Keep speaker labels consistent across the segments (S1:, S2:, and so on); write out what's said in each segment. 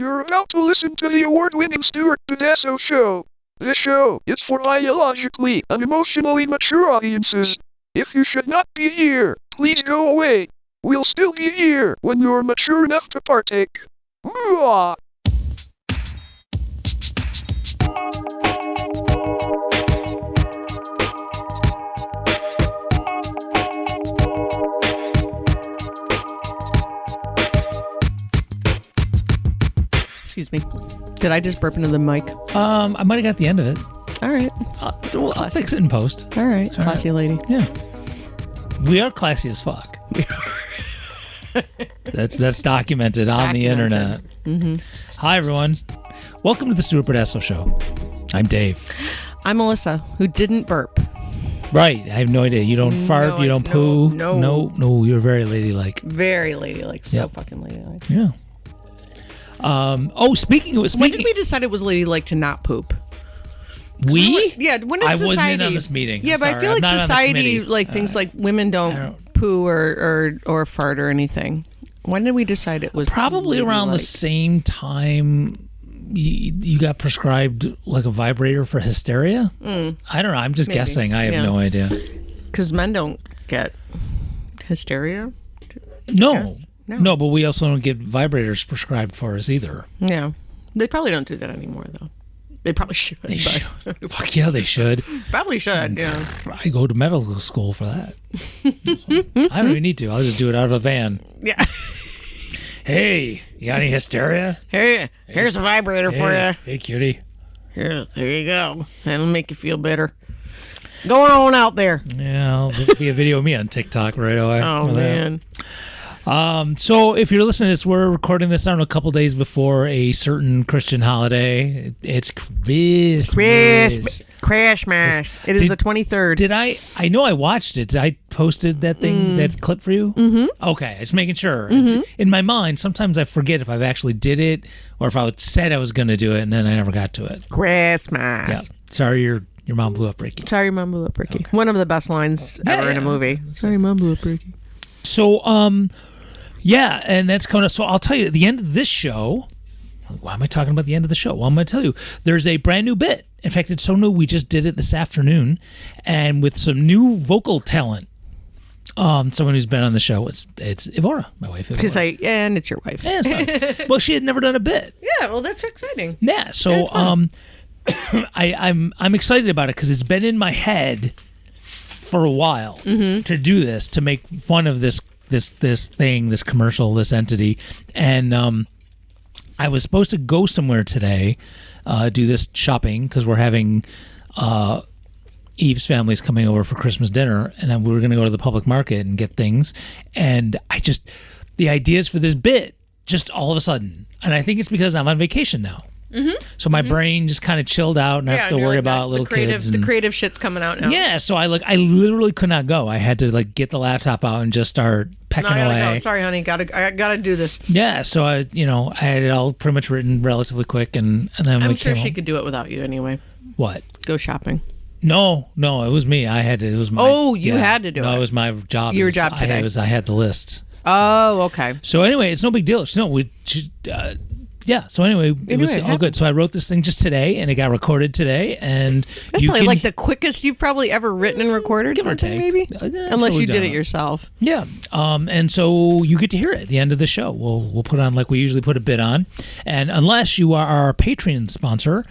S1: You're about to listen to the award-winning Stuart Pedasso Show. This show is for biologically and emotionally mature audiences. If you should not be here, please go away. We'll still be here when you're mature enough to partake. Mwah!
S2: Excuse me. Did I just burp into the mic?
S3: I might have got the end of it.
S2: All right.
S3: I'll fix it in post.
S2: All right. Classy lady.
S3: Yeah. We are classy as fuck. That's documented on the internet.
S2: Mm-hmm.
S3: Hi, everyone. Welcome to the Stuart Pedasso Show. I'm Dave.
S2: I'm Melissa, who didn't burp.
S3: Right. I have no idea. You don't fart. You don't poo.
S2: No.
S3: You're very ladylike.
S2: Very ladylike. So
S3: Yep.
S2: fucking ladylike.
S3: Yeah. Speaking of...
S2: When did we decide it was ladylike to not poop?
S3: We?
S2: Yeah, when did
S3: I
S2: society...
S3: wasn't in on this meeting.
S2: Yeah,
S3: I'm
S2: but
S3: sorry.
S2: I feel
S3: I'm
S2: like
S3: not on the
S2: society,
S3: committee.
S2: like things like women don't poo or fart or anything. When did we decide it was
S3: Probably around the
S2: ladylike?
S3: same time you got prescribed like a vibrator for hysteria. I don't know. I'm just
S2: Maybe.
S3: guessing. I have
S2: Yeah.
S3: no idea.
S2: Because men don't get hysteria.
S3: No.
S2: Yes. No.
S3: No, but we also don't get vibrators prescribed for us either.
S2: Yeah. They probably don't do that anymore, though. They probably should.
S3: They
S2: but-
S3: should. Fuck yeah, they should.
S2: Probably should, yeah.
S3: I go to medical school for that. I don't even need to. I'll just do it out of a van.
S2: Yeah.
S3: Hey, you got any hysteria?
S2: Hey, here's a vibrator for you.
S3: Hey, cutie.
S2: Here, there you go. That'll make you feel better. Going on out there.
S3: Yeah, there'll be a video of me on TikTok right away.
S2: Oh,
S3: for that.
S2: man.
S3: So if you're listening to this, we're recording this on a couple days before a certain Christian holiday. It's Christmas.
S2: Crash Mash. It is the 23rd.
S3: Did I know I watched it. Did I posted that thing, that clip for you? Mm-hmm. Okay, just making sure. In my mind, sometimes I forget if I've actually did it or if I said I was going to do it and then I never got to it.
S2: Christmas.
S3: Yeah. Sorry, your mom blew up, Ricky.
S2: Sorry, Mom blew up, Ricky. One of the best lines ever in a movie. Sorry, Mom blew up, Ricky.
S3: So, yeah, and that's coming up. So I'll tell you, at the end of this show, why am I talking about the end of the show? Well, I'm going to tell you, there's a brand new bit. In fact, it's so new, we just did it this afternoon, and with some new vocal talent. Someone who's been on the show, it's Ivora, my wife. Ivora.
S2: And it's your wife.
S3: Yeah, it's fine. Well, she had never done a bit.
S2: Yeah, well, that's exciting.
S3: Yeah, so I'm excited about it because it's been in my head for a while to do this, to make fun of this thing, this commercial, this entity. And I was supposed to go somewhere today, do this shopping, because we're having Eve's family's coming over for Christmas dinner, and we were going to go to the public market and get things. And the ideas for this bit just all of a sudden, and I think it's because I'm on vacation now. So my brain just kind of chilled out, and I have to worry about little kids.
S2: The creative shit's coming out now.
S3: Yeah, so I literally could not go. I had to get the laptop out and just start pecking
S2: I gotta
S3: away.
S2: go. Sorry, honey. I gotta do this.
S3: Yeah, so I had it all pretty much written relatively quick, and then
S2: I'm sure she could do it without you anyway.
S3: What?
S2: Go shopping.
S3: No, it was me. I had to. It was my.
S2: Oh, you had to do it.
S3: No, it was my job.
S2: Your job today.
S3: I had the list.
S2: Oh, okay.
S3: So anyway, it's no big deal. Yeah. So anyway, it was all good. So I wrote this thing just today, and it got recorded today. And
S2: that's probably like the quickest you've probably ever written and recorded.
S3: Give or take,
S2: maybe. Unless you did it yourself.
S3: Yeah. And so you get to hear it at the end of the show. We'll put on like we usually put a bit on, and unless you are our Patreon sponsor,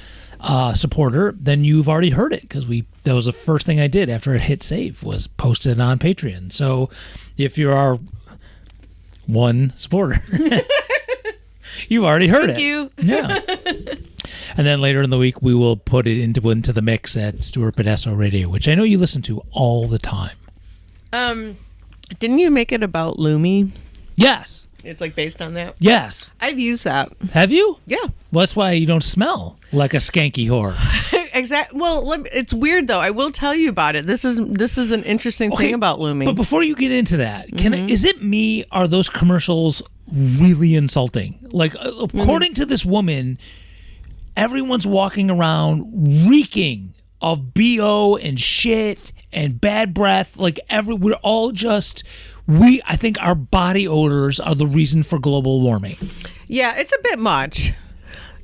S3: supporter, then you've already heard it because that was the first thing I did after it hit save was post it on Patreon. So if you're our one supporter. You've already heard it.
S2: Thank you.
S3: Yeah. And then later in the week, we will put it into the mix at Stuart Pedasso Radio, which I know you listen to all the time.
S2: Didn't you make it about Lumi?
S3: Yes.
S2: It's like based on that?
S3: Yes.
S2: I've used that.
S3: Have you?
S2: Yeah.
S3: Well, that's why you don't smell like a skanky whore.
S2: Exactly. Well, it's weird though. I will tell you about it. This is an interesting thing about Lumi.
S3: But before you get into that, is it me? Are those commercials really insulting? Like, according to this woman, everyone's walking around reeking of BO and shit and bad breath. Like, we're all just. I think our body odors are the reason for global warming.
S2: Yeah, it's a bit much.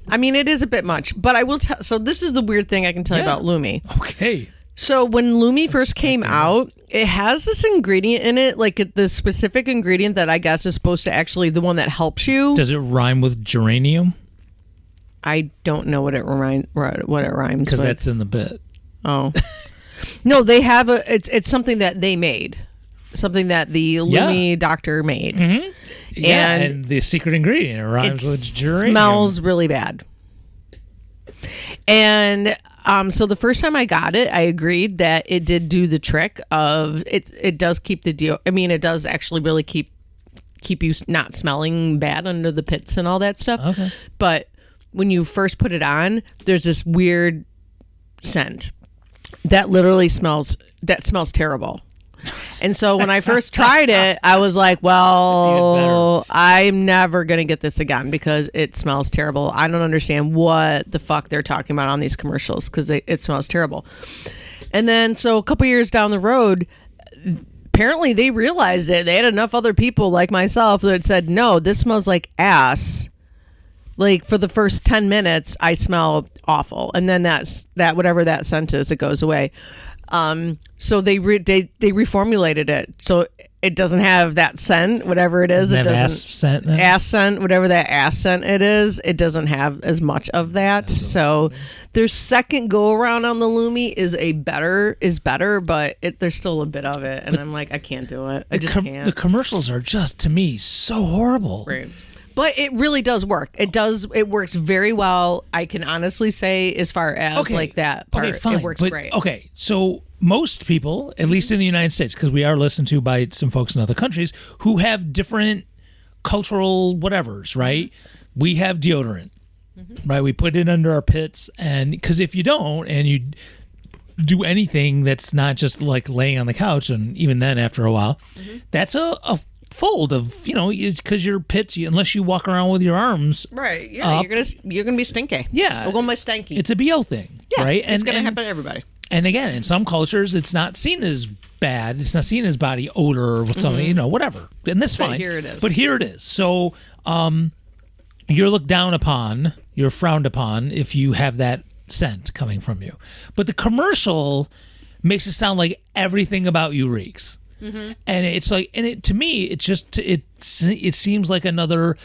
S2: I mean, it is a bit much, but I will tell. So this is the weird thing I can tell you about Lumi.
S3: Okay.
S2: So when Lumi first came out, it has this ingredient in it, like the specific ingredient that I guess is supposed to actually the one that helps you.
S3: Does it rhyme with geranium?
S2: I don't know what it rhymes
S3: Because
S2: with.
S3: that's in the bit.
S2: Oh. No, they have it's something that they made. Something that the Lumi doctor made.
S3: Mm-hmm. Yeah, and the secret ingredient rhymes with geranium.
S2: Smells really bad. And so the first time I got it, I agreed that it did do the trick of it does keep the it does actually really keep you not smelling bad under the pits and all that stuff.
S3: Okay.
S2: But when you first put it on, there's this weird scent that literally smells terrible. And so when I first tried it, I was like, well, I'm never going to get this again because it smells terrible. I don't understand what the fuck they're talking about on these commercials because it smells terrible. And then so a couple years down the road, apparently they realized it. They had enough other people like myself that said, no, this smells like ass. Like for the first 10 minutes, I smell awful. And then that whatever that scent is, it goes away. So they reformulated it so it doesn't have that scent, whatever it is. It doesn't
S3: ass scent. Then?
S2: Ass scent, whatever that ass scent it is. It doesn't have as much of that. So their second go around on the Lumi is better, but there's still a bit of it, and I'm like, I can't do it. I just can't.
S3: The commercials are just to me so horrible.
S2: Right. But it really does work. It works very well. I can honestly say, as far as like that part,
S3: fine,
S2: it works great.
S3: Okay, so most people, at least in the United States, because we are listened to by some folks in other countries who have different cultural whatevers, right? We have deodorant, right? We put it under our pits, and because if you don't, and you do anything that's not just like laying on the couch, and even then, after a while, that's a fold of because your pits, unless you walk around with your arms
S2: right, yeah, you're gonna be stinky.
S3: Yeah,
S2: we're going to be stinky.
S3: It's a BO thing,
S2: yeah,
S3: right?
S2: It's gonna happen to everybody.
S3: And again, in some cultures, it's not seen as bad. It's not seen as body odor or something, whatever, and that's fine.
S2: Here it is.
S3: But here it is. So you're looked down upon, you're frowned upon if you have that scent coming from you. But the commercial makes it sound like everything about you reeks. And it's like, to me, it seems like another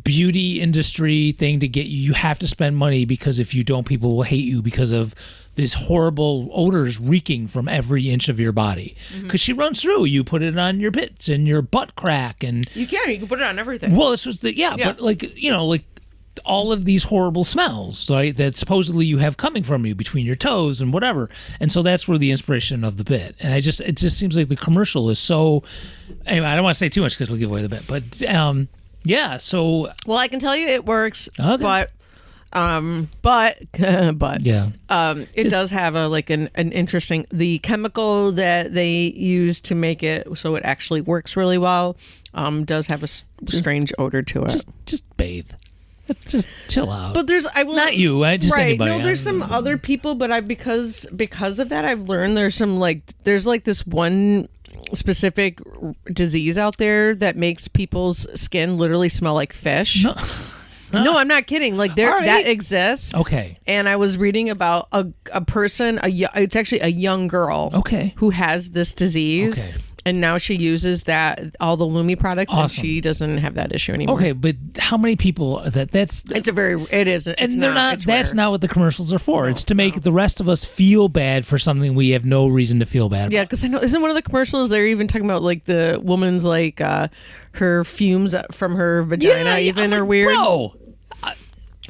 S3: beauty industry thing to get you. You have to spend money because if you don't, people will hate you because of these horrible odors reeking from every inch of your body. Because she runs through, you put it on your pits and your butt crack, and
S2: you can put it on everything.
S3: Well, this was but like all of these horrible smells, right, that supposedly you have coming from you between your toes and whatever. And so that's where the inspiration of the bit. And it just seems like the commercial is so. Anyway, I don't want to say too much because we'll give away the bit. But yeah, so.
S2: Well, I can tell you it works,
S3: okay.
S2: but
S3: yeah,
S2: it does have an interesting, the chemical that they use to make it so it actually works really well does have a strange odor to it.
S3: Just bathe. Just chill out.
S2: But
S3: not you. Just
S2: right.
S3: anybody.
S2: No, there's some other people, but because of that, I've learned there's this one specific disease out there that makes people's skin literally smell like fish. No, I'm not kidding. Like that exists.
S3: Okay.
S2: And I was reading about a person. It's actually a young girl.
S3: Okay.
S2: Who has this disease. Okay. And now she uses all the Lumi products, and she doesn't have that issue anymore.
S3: Okay, but how many people it is.
S2: And
S3: they're not. That's not what the commercials are for. It's to make the rest of us feel bad for something we have no reason to feel bad about.
S2: Yeah, because I know isn't one of the commercials they're even talking about like the woman's her fumes from her vagina are weird.
S3: Bro,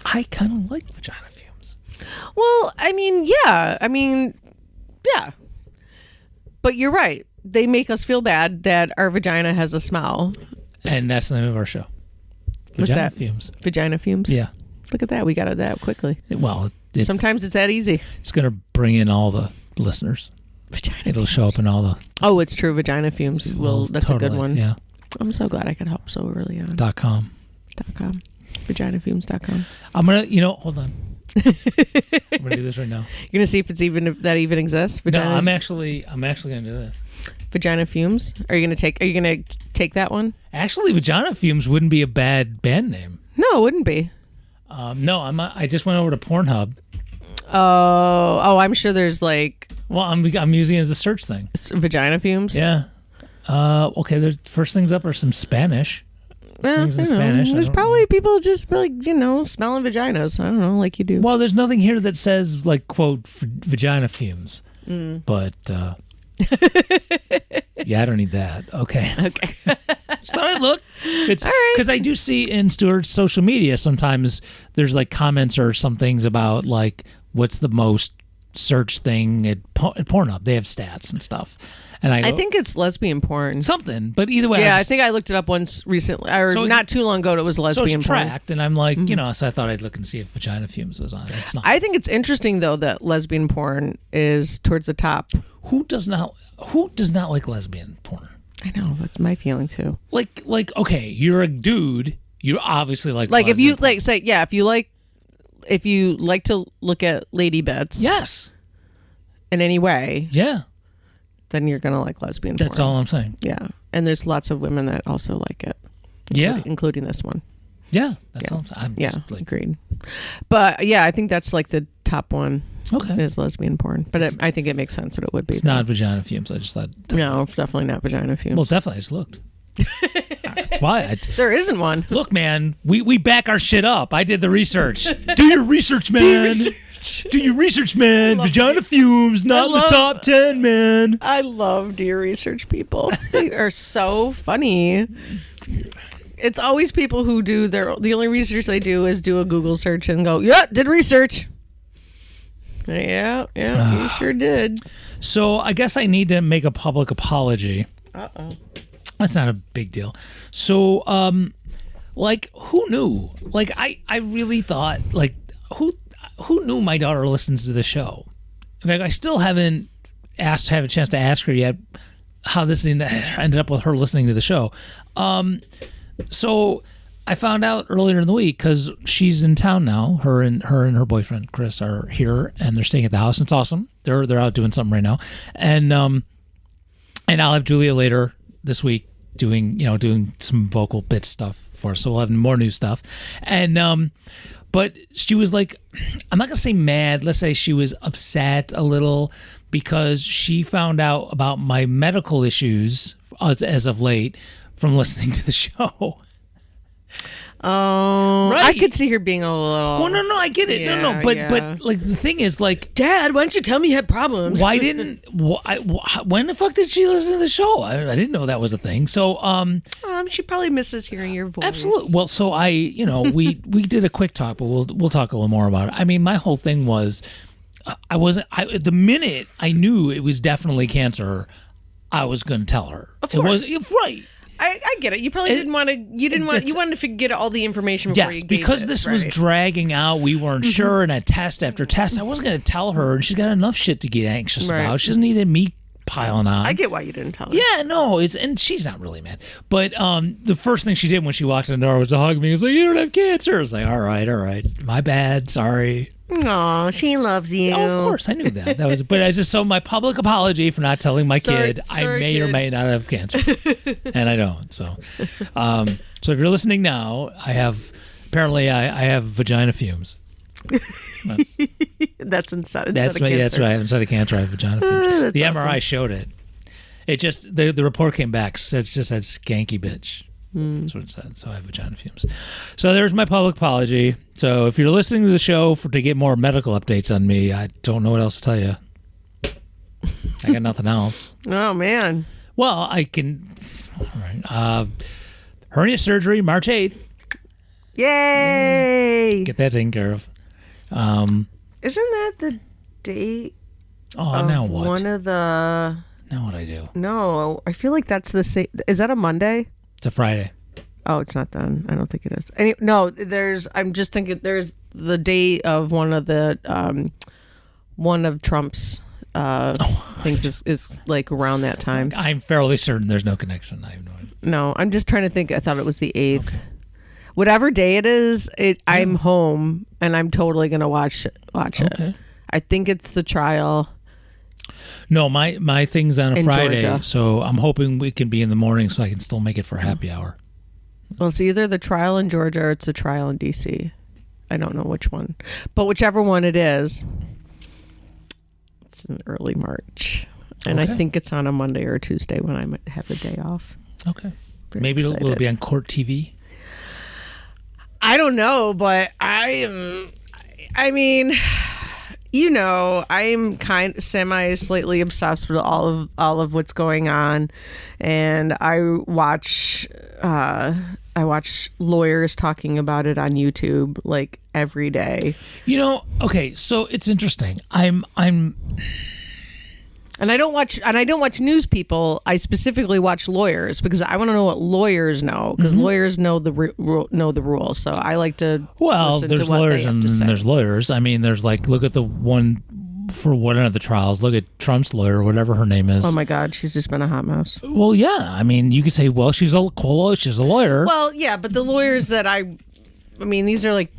S3: I kind of like vagina fumes.
S2: Well, I mean, yeah. But you're right. They make us feel bad that our vagina has a smell.
S3: And that's the name of our show. Vagina Fumes.
S2: Vagina Fumes?
S3: Yeah.
S2: Look at that. We got it that quickly.
S3: Well,
S2: sometimes it's that easy.
S3: It's going to bring in all the listeners. It'll show up in all the...
S2: Oh, it's true. Vagina Fumes. Well, that's totally, a good one.
S3: Yeah.
S2: I'm so glad I could help so early on.
S3: .com.
S2: Vaginafumes.com.
S3: I'm going to, hold on. I'm gonna do this right now.
S2: You're gonna see if that even exists.
S3: Vagina. No, I'm actually gonna do this.
S2: Vagina Fumes. Are you gonna take that one?
S3: Actually, Vagina Fumes wouldn't be a bad band name.
S2: No, it wouldn't be.
S3: No, I just went over to Pornhub.
S2: Oh, I'm sure there's like
S3: Well, I'm using it as a search thing.
S2: vagina fumes.
S3: Yeah. Okay. The first things up are some Spanish. Things in Spanish.
S2: There's probably people just like smelling vaginas. I don't know, like you do.
S3: Well, there's nothing here that says like quote vagina fumes, but yeah, I don't need that. Okay.
S2: Okay.
S3: Just thought I'd look. It's
S2: All right.
S3: because I do see in Stuart's social media sometimes there's like comments or some things about like what's the most searched thing at Pornhub. They have stats and stuff, and I
S2: think it's lesbian porn.
S3: something. But either way,
S2: Yeah, I think I looked it up once recently, or
S3: So
S2: not too long ago. It was
S3: so
S2: lesbian
S3: it's
S2: porn.
S3: tracked, and I'm like, so I thought I'd look and see if vagina fumes was on it. It's not.
S2: I think it's interesting though that lesbian porn is towards the top.
S3: Who does not like lesbian porn?
S2: I know, that's my feeling too.
S3: Like okay, you're a dude. You obviously like
S2: Like if you
S3: lesbian porn.
S2: like say if you like to look at lady bits
S3: Yes.
S2: in any way,
S3: Yeah.
S2: then you're gonna like lesbian
S3: That's
S2: porn.
S3: all I'm saying.
S2: Yeah, and there's lots of women that also like it.
S3: Yeah.
S2: including this one.
S3: Yeah. That's all I'm saying. I'm
S2: Yeah,
S3: just like,
S2: agreed. But yeah, I think that's like the top one
S3: okay.
S2: is lesbian porn. But I think it makes sense that it would be.
S3: It's not vagina fumes. I just thought.
S2: No, it's definitely not vagina fumes.
S3: Well, definitely. I just looked. That's why.
S2: There isn't one.
S3: Look, man, we back our shit up. I did the research. Do your research, man. Do your research, man. Vagina fumes, not in the top 10, man.
S2: I love dear research people. They are so funny. It's always people who do the only research they do is do a Google search and go, yeah, did research. Yeah, you sure did.
S3: So I guess I need to make a public apology.
S2: Uh-oh.
S3: That's not a big deal. So, like, who knew? Like, I really thought, like, who knew my daughter listens to the show? In fact, I still haven't have a chance to ask her yet how this ended up with her listening to the show. So I found out earlier in the week because she's in town now. Her and her boyfriend Chris are here, and they're staying at the house. It's awesome. They're out doing something right now, and I'll have Julia later this week doing some vocal bit stuff for us. So we'll have more new stuff. And but she was like, I'm not gonna say mad. Let's say she was upset a little because she found out about my medical issues as of late from listening to the show.
S2: Oh,
S3: Right.
S2: I could see her being a little.
S3: Well, no, I get it.
S2: Yeah,
S3: no, but
S2: yeah.
S3: like the thing is, like,
S2: Dad, why don't you tell me you had problems?
S3: why didn't? When the fuck did she listen to the show? I didn't know that was a thing. So,
S2: She probably misses hearing your voice.
S3: absolutely. Well, so we did a quick talk, but we'll talk a little more about it. I mean, my whole thing was, the minute I knew it was definitely cancer, I was going to tell her.
S2: Of
S3: It was
S2: course.
S3: right.
S2: I get it. You probably didn't want to. You wanted to get all the information before you
S3: Yes,
S2: gave
S3: because
S2: it,
S3: this was
S2: right?
S3: dragging out. We weren't sure, and a test after test. I wasn't going to tell her, and she's got enough shit to get anxious
S2: Right.
S3: about. She doesn't need me piling on.
S2: I get why you didn't tell her.
S3: Yeah, no, and she's not really mad. But the first thing she did when she walked in the door was to hug me. It was like, you don't have cancer. I was like, all right, my bad, sorry.
S2: Aw, she loves you.
S3: Oh, of course, I knew that. But I just my public apology for not telling my kid I may or may not have cancer, and I don't. So, so if you're listening now, I have vagina fumes.
S2: That's instead
S3: That's
S2: of
S3: right.
S2: cancer.
S3: That's right. Instead of cancer, I have vagina fumes.
S2: That's
S3: The
S2: awesome.
S3: MRI showed it. It just the report came back. It just said skanky bitch. That's what it said. So I have vagina fumes. So there's my public apology. So if you're listening to the show to get more medical updates on me, I don't know what else to tell you. I got nothing else.
S2: Oh man.
S3: Well, I can. All right. Hernia surgery, March 8th.
S2: Yay!
S3: Get that taken care of.
S2: Isn't that the date?
S3: Oh, now what?
S2: One of the.
S3: Now what I do?
S2: No, I feel like that's the same. Is that a Monday?
S3: It's a Friday.
S2: Oh, it's not then. I don't think it is. There's. I'm just thinking. There's the day of one of Trump's things is like around that time.
S3: I'm fairly certain there's no connection. I have no idea.
S2: No, I'm just trying to think. I thought it was the 8th. Okay. Whatever day it is, I'm home and I'm totally gonna watch it.
S3: Okay.
S2: I think it's the trial.
S3: No, my thing's on a
S2: In
S3: Friday,
S2: Georgia.
S3: so I'm hoping we can be in the morning so I can still make it for happy hour.
S2: Well, it's either the trial in Georgia or it's the trial in DC. I don't know which one, but whichever one it is, it's in early March, and I
S3: Okay.
S2: think it's on a Monday or a Tuesday when I might have the day off.
S3: Okay.
S2: Very
S3: Maybe will it
S2: excited.
S3: be on Court TV?
S2: I don't know, but I mean, you know, I'm slightly obsessed with all of what's going on, and I watch lawyers talking about it on YouTube like every day.
S3: You know, okay, so it's interesting. I'm
S2: And I don't watch news people. I specifically watch lawyers because I want to know what lawyers know, because lawyers know the rules. So I like to listen
S3: there's
S2: to what
S3: lawyers
S2: they have
S3: and
S2: to say.
S3: there's lawyers. I mean, there's like, look at the one for one of the trials. Look at Trump's lawyer, whatever her name is.
S2: Oh my God, she's just been a hot mess.
S3: Well, yeah. I mean, you could say, well, she's a lawyer.
S2: Well, yeah, but the lawyers that I mean, these are like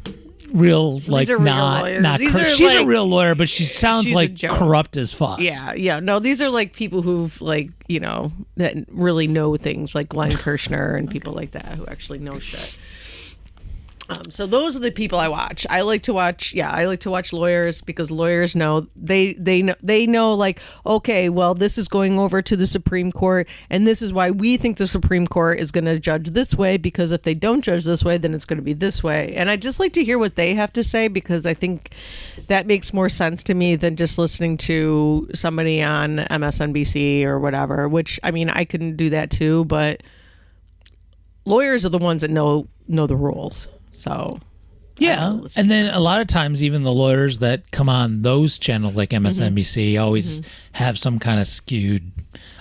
S3: Real, like
S2: are real
S3: not
S2: lawyers.
S3: not.
S2: These are
S3: She's a
S2: like-
S3: real lawyer, but she sounds
S2: she's a
S3: like
S2: joke.
S3: corrupt as fuck.
S2: Yeah. No, these are like people who've like, you know, that really know things, like Glenn Kirshner and people like that who actually know shit. So those are the people I watch. I like to watch lawyers because lawyers know they know like, okay, well, this is going over to the Supreme Court, and this is why we think the Supreme Court is going to judge this way, because if they don't judge this way, then it's going to be this way. And I just like to hear what they have to say, because I think that makes more sense to me than just listening to somebody on MSNBC or whatever, which, I mean, I can do that too, but lawyers are the ones that know the rules. So
S3: Yeah, and then a lot of times even the lawyers that come on those channels like MSNBC always have some kind of skewed.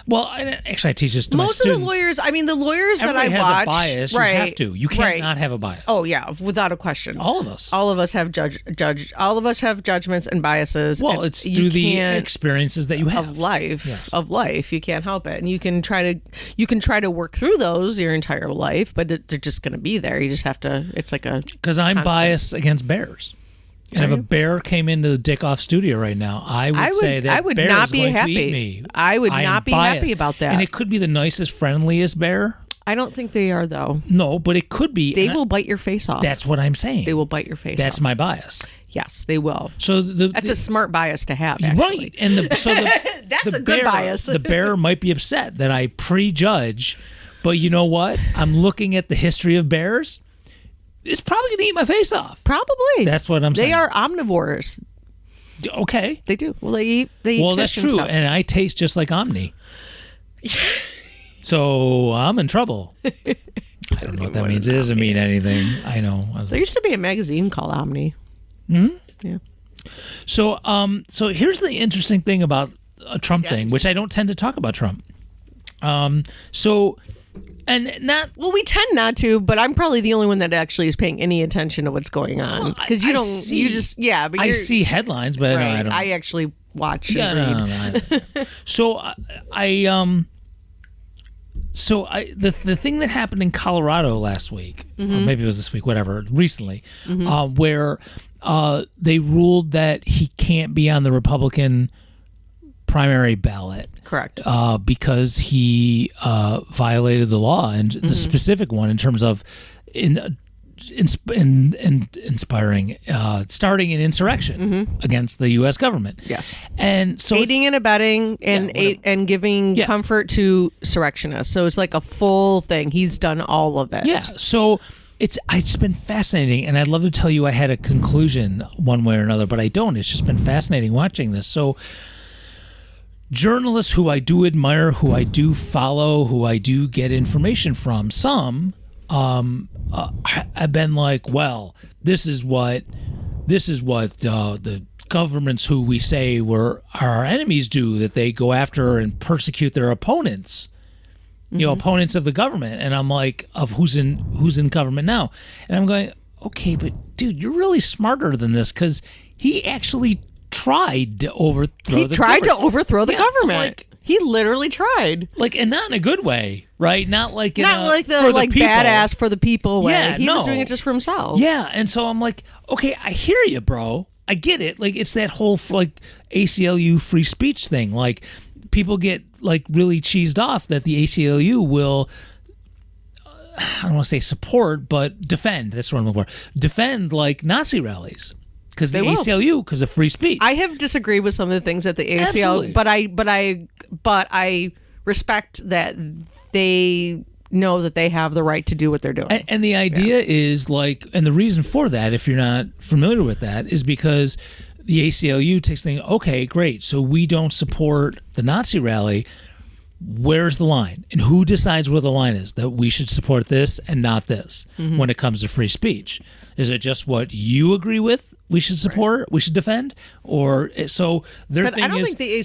S3: Well, actually, I teach this to my
S2: most of
S3: students.
S2: the lawyers, I mean, the lawyers that
S3: Everybody
S2: I
S3: has
S2: watch,
S3: a bias.
S2: right?
S3: You have to. You can't
S2: right.
S3: not have a bias.
S2: Oh yeah, without a question.
S3: All of us.
S2: All of us have all of us have judgments and biases.
S3: Well,
S2: and
S3: it's
S2: you
S3: through the
S2: can't-
S3: experiences that you have.
S2: of life.
S3: Yes.
S2: Of life, you can't help it, and you can try to work through those your entire life, but they're just going to be there. You just have to. It's like a
S3: Because I'm
S2: constant.
S3: biased against bears. And if a bear came into the Dick Off studio right now, I would say that
S2: I would
S3: bear
S2: not
S3: is
S2: be
S3: going
S2: happy.
S3: to eat me.
S2: I would
S3: am
S2: not be
S3: biased.
S2: happy about that.
S3: And it could be the nicest, friendliest bear.
S2: I don't think they are though.
S3: No, but it could be.
S2: They
S3: and
S2: will bite your face off.
S3: That's what I'm saying.
S2: They will bite your face
S3: That's
S2: off.
S3: my bias.
S2: Yes, they will.
S3: So
S2: That's a smart bias to have. Actually.
S3: right, and
S2: That's
S3: the
S2: a good
S3: bear,
S2: bias.
S3: The bear might be upset that I prejudge, but you know what? I'm looking at the history of bears. It's probably going to eat my face off.
S2: Probably.
S3: That's what I'm saying.
S2: They are omnivores.
S3: Okay.
S2: They do. Well, they eat.
S3: Well,
S2: fish
S3: that's
S2: and
S3: true,
S2: stuff.
S3: and I taste just like Omni. So I'm in trouble. I don't know what that means. It doesn't mean anything. I know.
S2: There used to be a magazine called Omni. Yeah.
S3: So here's the interesting thing about a Trump thing, which I don't tend to talk about Trump.
S2: Well, we tend not to, but I'm probably the only one that actually is paying any attention to what's going on, because you
S3: I
S2: don't.
S3: see-
S2: You just but
S3: I
S2: you're,
S3: see headlines, but
S2: Right.
S3: I don't.
S2: I actually watch.
S3: Yeah,
S2: and
S3: no,
S2: read.
S3: no. So the thing that happened in Colorado last week, or maybe it was this week, whatever, recently, where they ruled that he can't be on the Republican primary ballot.
S2: Correct.
S3: Because he violated the law, and the specific one in terms of inspiring, starting an insurrection against the U.S. government.
S2: Yes.
S3: And so
S2: Aiding and abetting and giving
S3: Yeah.
S2: comfort to insurrectionists. So it's like a full thing. He's done all of it.
S3: yeah, so it's been fascinating, and I'd love to tell you I had a conclusion one way or another, but I don't. It's just been fascinating watching this. So journalists who I do admire, who I do follow, who I do get information from, some have been like, well, this is what the governments who we say were our enemies do, that they go after and persecute their opponents, opponents of the government. And I'm like, of who's in government now? And I'm going, okay, but dude, you're really smarter than this, because he actually tried to overthrow
S2: He
S3: the
S2: tried to
S3: government.
S2: overthrow the
S3: Yeah,
S2: government.
S3: like-
S2: He literally tried.
S3: Like, and not in a good way, right? Not like in
S2: Not
S3: a,
S2: like the
S3: for
S2: like
S3: people.
S2: badass for the people way.
S3: Yeah,
S2: he was
S3: no.
S2: doing it just for himself.
S3: Yeah, and so I'm like, okay, I hear you, bro. I get it. Like, it's that whole like ACLU free speech thing. Like, people get like really cheesed off that the ACLU will I don't want to say support, but defend. That's what I'm looking for. Defend like Nazi rallies because the
S2: They will.
S3: ACLU because of free speech.
S2: I have disagreed with some of the things at the ACL,
S3: Absolutely.
S2: but I respect that they know that they have the right to do what they're doing.
S3: And the idea is like, and the reason for that, if you're not familiar with that, is because the ACLU takes things, okay, great. So we don't support the Nazi rally. Where's the line? And who decides where the line is? That we should support this and not this when it comes to free speech? Is it just what you agree with we should support, we should defend? Or so their
S2: But
S3: thing
S2: I don't
S3: is...
S2: think the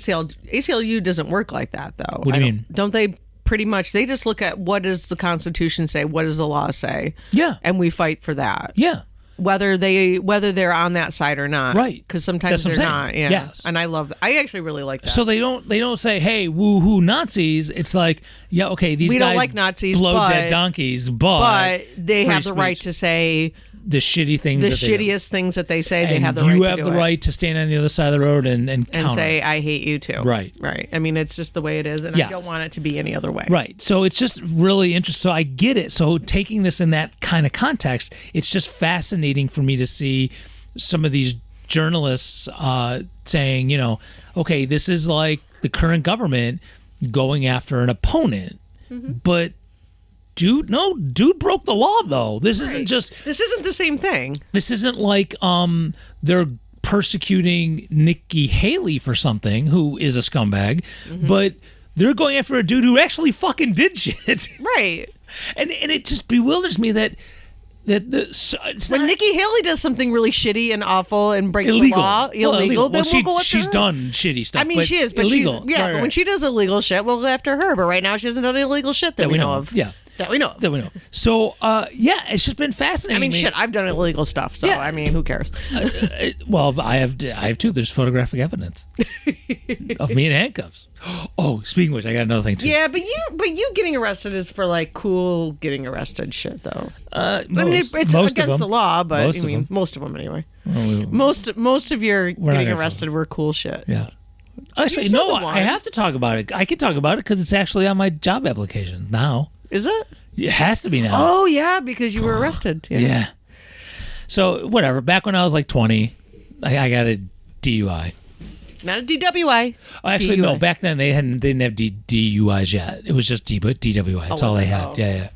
S2: ACLU doesn't work like that, though.
S3: What do you mean?
S2: Don't they pretty much, they just look at what does the Constitution say, what does the law say?
S3: Yeah.
S2: And we fight for that.
S3: Yeah.
S2: Whether they're on that side or not.
S3: Right.
S2: Because sometimes
S3: That's what
S2: they're
S3: I'm saying.
S2: not. Yeah.
S3: Yes.
S2: And I actually really like that.
S3: So they don't say, hey, woo-hoo Nazis. It's like, yeah, okay, these
S2: We
S3: guys
S2: don't like Nazis,
S3: blow
S2: but-
S3: dead donkeys, but
S2: they
S3: free
S2: have the right
S3: speech.
S2: to say
S3: the shitty things
S2: the
S3: that they do.
S2: shittiest things that they say. They
S3: And
S2: have the right to do
S3: you have the
S2: it.
S3: right to stand on the other side of the road and
S2: And
S3: counter
S2: say,
S3: it.
S2: I hate you too.
S3: Right.
S2: Right. I mean, it's just the way it is, and
S3: Yeah.
S2: I don't want it to be any other way.
S3: Right. So it's just really interesting. So I get it. So taking this in that kind of context, it's just fascinating for me to see some of these journalists saying, you know, okay, this is like the current government going after an opponent, but dude broke the law though. This isn't just
S2: This isn't the same thing.
S3: this isn't like they're persecuting Nikki Haley for something, who is a scumbag, but they're going after a dude who actually fucking did shit.
S2: Right.
S3: And it just bewilders me that it's
S2: When
S3: not
S2: Nikki Haley does something really shitty and awful and breaks
S3: illegal.
S2: the law, illegal, then we'll go after
S3: she's
S2: her.
S3: done shitty stuff.
S2: I mean, she is, but
S3: illegal.
S2: she's
S3: Right,
S2: but when she does illegal shit, we'll go after her. But right now, she hasn't done illegal shit that we know of.
S3: Yeah.
S2: That we know of.
S3: That we know. So, yeah, it's just been fascinating.
S2: I mean,
S3: to me.
S2: shit, I've done illegal stuff, so
S3: Yeah.
S2: I mean, who cares?
S3: Well, I have too. There's photographic evidence of me in handcuffs. Oh, speaking of which, I got another thing too.
S2: Yeah, but you getting arrested is for like cool getting arrested shit, though.
S3: I
S2: I mean, it's against the law, but
S3: Most
S2: I
S3: of
S2: mean,
S3: them.
S2: most of them anyway.
S3: Well,
S2: Most of your
S3: not
S2: getting
S3: gonna
S2: arrested were cool shit.
S3: yeah. Actually,
S2: You said
S3: no,
S2: the one.
S3: I have to talk about it. I can talk about it because it's actually on my job application now.
S2: Is it?
S3: It has to be now.
S2: Oh yeah, because you were arrested.
S3: Yeah. So whatever. Back when I was like 20, I got a DUI.
S2: Not a DWI.
S3: Oh, actually, no.
S2: DUI.
S3: Back then they didn't have DUIs yet. It was just DWI. That's all they had.
S2: oh.
S3: Yeah.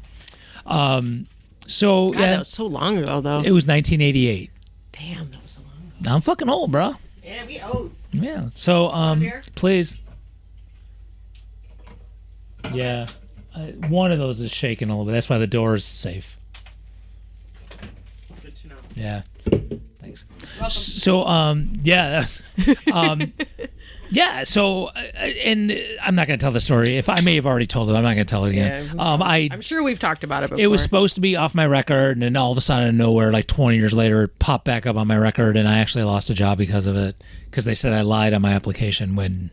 S3: So
S2: God,
S3: yeah,
S2: that was so long ago, though.
S3: it was 1988.
S2: Damn, that was so long ago.
S3: I'm fucking old, bro.
S2: Yeah, we old.
S3: Yeah. So
S2: beer?
S3: please. Yeah. One of those is shaking a little bit. That's why the door is safe.
S2: Good to know.
S3: Yeah. Thanks. So, yeah, that's, yeah. So, and I'm not going to tell the story. If I may have already told it, I'm not going to tell it again.
S2: Yeah. I'm sure we've talked about it before.
S3: It was supposed to be off my record, and then all of a sudden, out of nowhere, like 20 years later, it popped back up on my record, and I actually lost a job because of it, because they said I lied on my application when,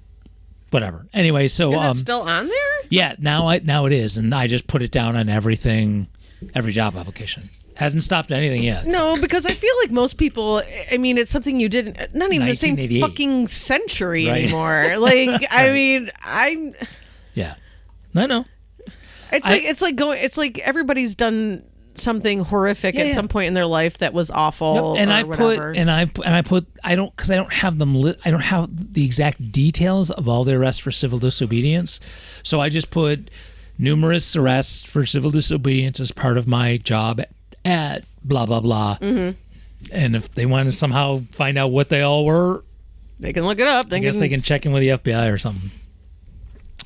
S3: whatever. Anyway, so
S2: Is it still on there?
S3: yeah, now it is, and I just put it down on everything, every job application. Hasn't stopped anything yet.
S2: No, because I feel like most people, I mean, it's something you didn't, not even the same
S3: 1988.
S2: fucking century
S3: Right.
S2: anymore. Like, I mean,
S3: Yeah, I know.
S2: it's like everybody's done something horrific
S3: Yeah,
S2: at
S3: yeah.
S2: some point in their life that was awful.
S3: And
S2: or
S3: I
S2: whatever.
S3: I don't because I don't have them. I don't have the exact details of all the arrests for civil disobedience, so I just put numerous arrests for civil disobedience as part of my job at blah blah blah. Mm-hmm. And if they want to somehow find out what they all were,
S2: They can look it up.
S3: I guess they can check in with the FBI or something.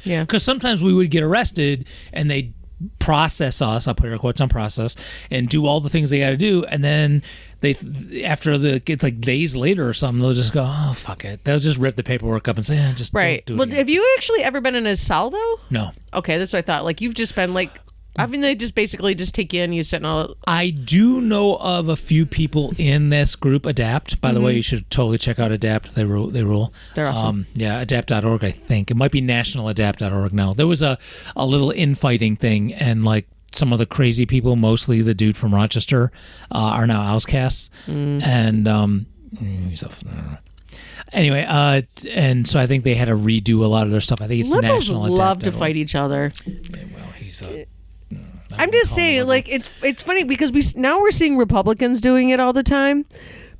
S2: Yeah.
S3: Because sometimes we would get arrested and they process us, I'll put air quotes on process, and do all the things they got to do, and then it's like days later or something, they'll just go, oh fuck it, they'll just rip the paperwork up and say, just
S2: Right.
S3: don't do it
S2: Well,
S3: again.
S2: have you actually ever been in a cell though?
S3: No,
S2: Okay, that's what I thought. Like you've just been like, I mean, they just basically just take you in, you sit in a.
S3: I do know of a few people in this group, Adapt. By the way, you should totally check out Adapt. They rule.
S2: They're awesome.
S3: Yeah, adapt.org, I think. It might be nationaladapt.org now. There was a little infighting thing, and like some of the crazy people, mostly the dude from Rochester, are now outcasts. And anyway, and so I think they had to redo a lot of their stuff. I think it's
S2: Liberals
S3: national.
S2: love to
S3: Adapt.org.
S2: fight each other.
S3: Yeah, well, he's a
S2: I'm just saying, like, it's funny because now we're seeing Republicans doing it all the time.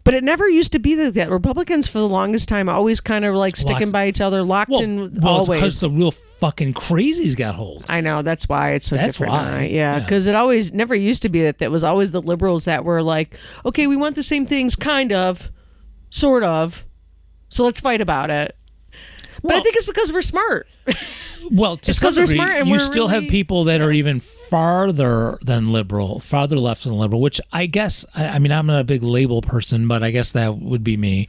S2: But it never used to be like that. Republicans, for the longest time, always kind of like sticking by each other, locked in always.
S3: It's because the real fucking crazies got hold.
S2: I know, that's why it's so different.
S3: Why.
S2: Right? Yeah, because it always never used to be that. That was always the liberals that were like, okay, we want the same things, kind of, sort of, so let's fight about it. But I think it's because we're smart.
S3: Well, to some degree,
S2: smart and
S3: you
S2: we're
S3: still have people that are even farther left than liberal, which I guess, I mean, I'm not a big label person, but I guess that would be me.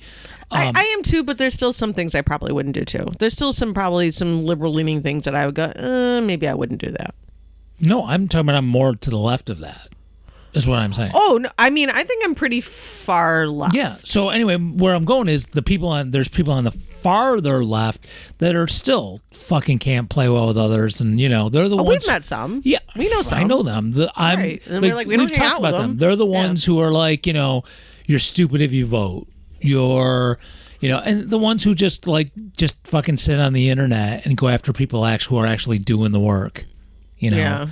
S2: I am too, but there's still some things I probably wouldn't do too. There's still probably some liberal leaning things that I would go, maybe I wouldn't do that.
S3: No, I'm talking about I'm more to the left of that. Is what I'm saying.
S2: Oh, no, I mean, I think I'm pretty far left.
S3: Yeah. So anyway, where I'm going is there's people on the farther left that are still fucking can't play well with others, and they're the ones.
S2: We've met some.
S3: Yeah,
S2: we know some.
S3: I know them.
S2: Right. And we're like, we don't
S3: we've
S2: hang
S3: talked
S2: out with
S3: about
S2: them.
S3: They're the ones who are like, you're stupid if you vote. You're, and the ones who just fucking sit on the internet and go after people who are actually doing the work.
S2: Yeah.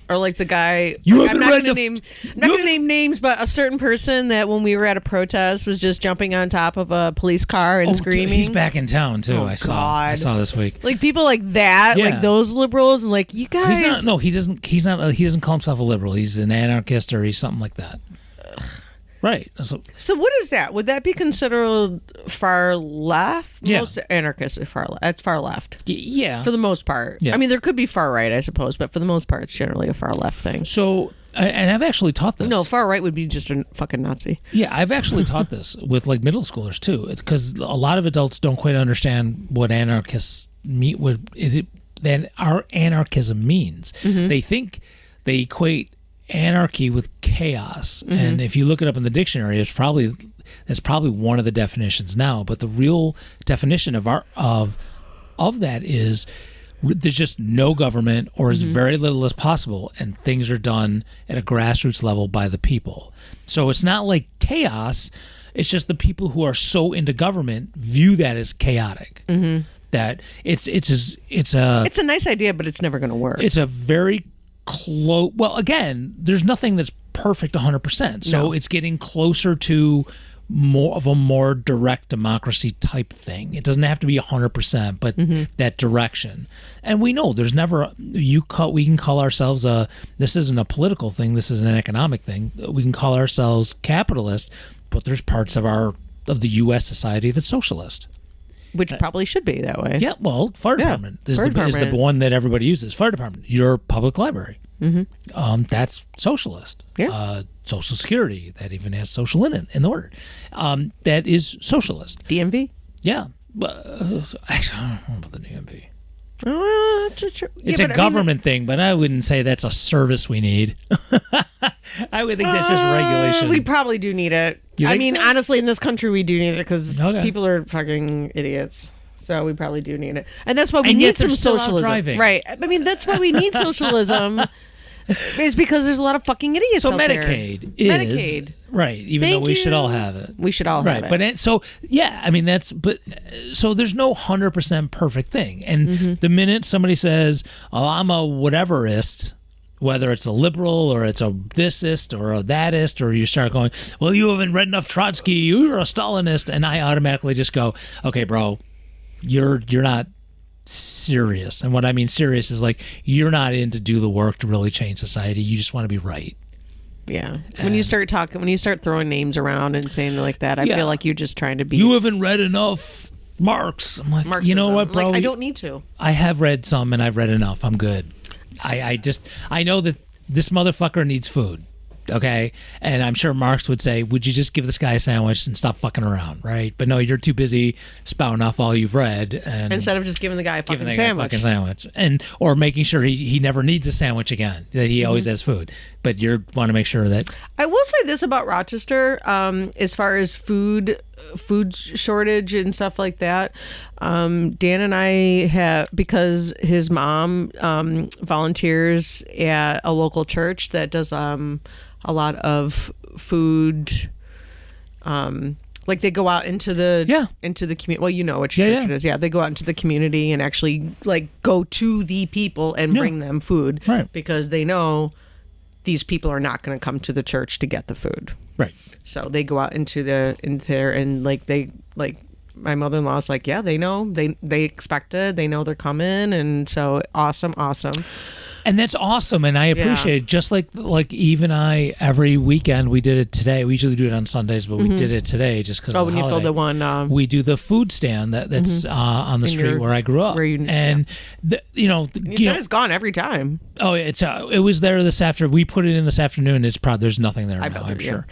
S2: Or like the guy, I'm not going to name names, but a certain person that when we were at a protest was just jumping on top of a police car and screaming.
S3: He's back in town too.
S2: Oh,
S3: I saw this week.
S2: Like people like that, like those liberals, and like you guys.
S3: He doesn't call himself a liberal. He's an anarchist or he's something like that. Right.
S2: So what is that? Would that be considered far left?
S3: Yeah.
S2: Most anarchists are far left. That's far left.
S3: Yeah.
S2: For the most part.
S3: Yeah.
S2: I mean, there could be far right, I suppose, but for the most part, it's generally a far left thing.
S3: So, and I've actually taught this.
S2: No, far right would be just a fucking Nazi.
S3: Yeah, I've actually taught this with like middle schoolers too, because a lot of adults don't quite understand what anarchists mean. Our anarchism means.
S2: Mm-hmm.
S3: They think they equate anarchy with chaos, and if you look it up in the dictionary, that's probably one of the definitions now. But the real definition of that is there's just no government, or as very little as possible, and things are done at a grassroots level by the people. So it's not like chaos. It's just the people who are so into government view that as chaotic. That it's a nice
S2: idea, but it's never going to work.
S3: It's a very close. Well, again, there's nothing that's perfect 100%. So it's getting closer to more of a more direct democracy type thing. It doesn't have to be 100%, but that direction. And we know there's never we can call ourselves this isn't a political thing. This is an economic thing. We can call ourselves capitalist, but there's parts of the U.S. society that's socialist.
S2: Which probably should be that way.
S3: Yeah, well, fire department is the one that everybody uses. Fire department, your public library. That's socialist.
S2: Yeah.
S3: Social Security, that even has social in the word. That is socialist.
S2: DMV?
S3: Yeah. Actually, I don't know about the DMV. It's
S2: a
S3: government thing, but I wouldn't say that's a service we need. I would think that's just regulation.
S2: We probably do need it. I mean,
S3: so?
S2: Honestly, in this country, we do need it because people are fucking idiots. So we probably do need it. And that's why we need some socialism. Right. I mean, that's why we need socialism. Is because there's a lot of fucking idiots out there.
S3: So Medicaid is right, even though we should all have it.
S2: We should all have it.
S3: But so there's no 100% perfect thing. And the minute somebody says, "Oh, I'm a whateverist," whether it's a liberal or it's a thisist or a thatist, or you start going, "Well, you haven't read enough Trotsky, you're a Stalinist," and I automatically just go, "Okay, bro, you're not serious." And what I mean serious is like you're not in to do the work to really change society. You just want to be right.
S2: Yeah. When you start throwing names around and saying like that, I feel like you're just trying to be.
S3: You haven't read enough Marx. I'm like, Marxism. You know what, bro?
S2: Like, I don't need to.
S3: I have read some, and I've read enough. I'm good. I know that this motherfucker needs food. Okay, and I'm sure Marx would say, "Would you just give this guy a sandwich and stop fucking around?" Right? But no, you're too busy spouting off all you've read, and
S2: instead of just giving the guy a fucking sandwich,
S3: and or making sure he never needs a sandwich again, that he always has food. But you want to make sure that.
S2: I will say this about Rochester, as far as food shortage and stuff like that. Dan and I have, because his mom volunteers at a local church that does a lot of food Like they go out into the community. Well, you know which church it is. Yeah, they go out into the community and actually like go to the people and bring them food,
S3: Right.
S2: Because they know these people are not going to come to the church to get the food,
S3: Right.
S2: so they go out into there and like my mother-in-law's like, yeah, they know, they expect it, they know they're coming, and so awesome.
S3: And that's awesome, and I appreciate it. Just like even every weekend we did it today. We usually do it on Sundays, but we did it today just because.
S2: Oh, when you filled the one,
S3: we do the food stand that's on the street where I grew up, you said
S2: it's gone every time.
S3: Oh, it was there this afternoon. We put it in this afternoon. It's probably there's nothing there now. I'm sure,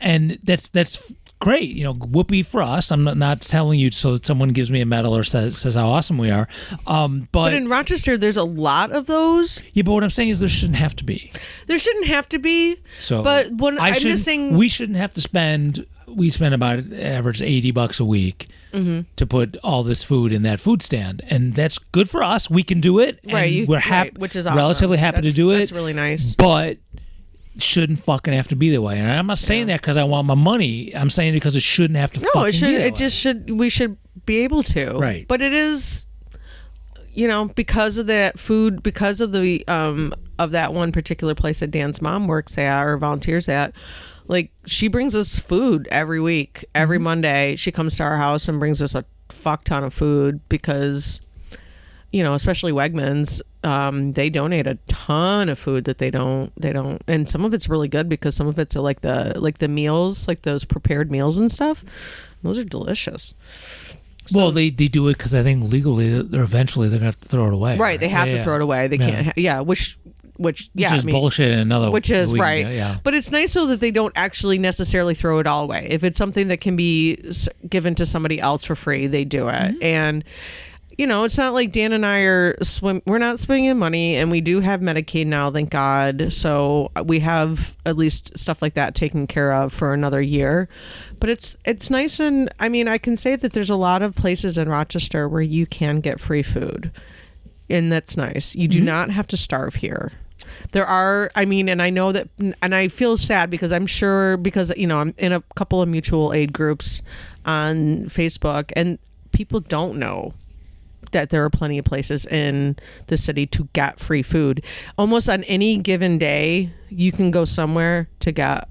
S3: and that's great. Whoopee for us. I'm not telling you so that someone gives me a medal or says how awesome we are. But
S2: in Rochester, there's a lot of those.
S3: Yeah, but what I'm saying is there shouldn't have to be.
S2: There shouldn't have to be.
S3: So,
S2: but I'm just saying
S3: we shouldn't have to spend. We spend about average $80 a week to put all this food in that food stand, and that's good for us. We can do it, and we're happy,
S2: which is awesome.
S3: Relatively happy to do it.
S2: That's really nice,
S3: but shouldn't fucking have to be that way. And I'm not saying that because I want my money. I'm saying it because it shouldn't have to.
S2: No,
S3: fucking
S2: it should.
S3: Be that
S2: it
S3: way.
S2: just should. We should be able to.
S3: Right.
S2: But it is, because of that food, because of the of that one particular place that Dan's mom works at or volunteers at. Like, she brings us food every week. Every Monday, she comes to our house and brings us a fuck ton of food because, especially Wegmans, they donate a ton of food that they don't, and some of it's really good because some of it's like the meals, like those prepared meals and stuff. Those are delicious.
S3: Well, they do it because I think legally, eventually they're gonna have to throw it away.
S2: Right, they have to throw it away. They can't. Which is
S3: bullshit in another.
S2: Which is right.
S3: Yeah.
S2: But it's nice though that they don't actually necessarily throw it all away. If it's something that can be given to somebody else for free, they do it. And it's not like Dan and I we're not swinging money, and we do have Medicaid now, thank God. So we have at least stuff like that taken care of for another year. But it's nice, and I mean, I can say that there's a lot of places in Rochester where you can get free food. And that's nice. You do not have to starve here. There are, and I know that, and I feel sad because I'm sure, because, I'm in a couple of mutual aid groups on Facebook, and people don't know that there are plenty of places in the city to get free food. Almost on any given day, you can go somewhere to get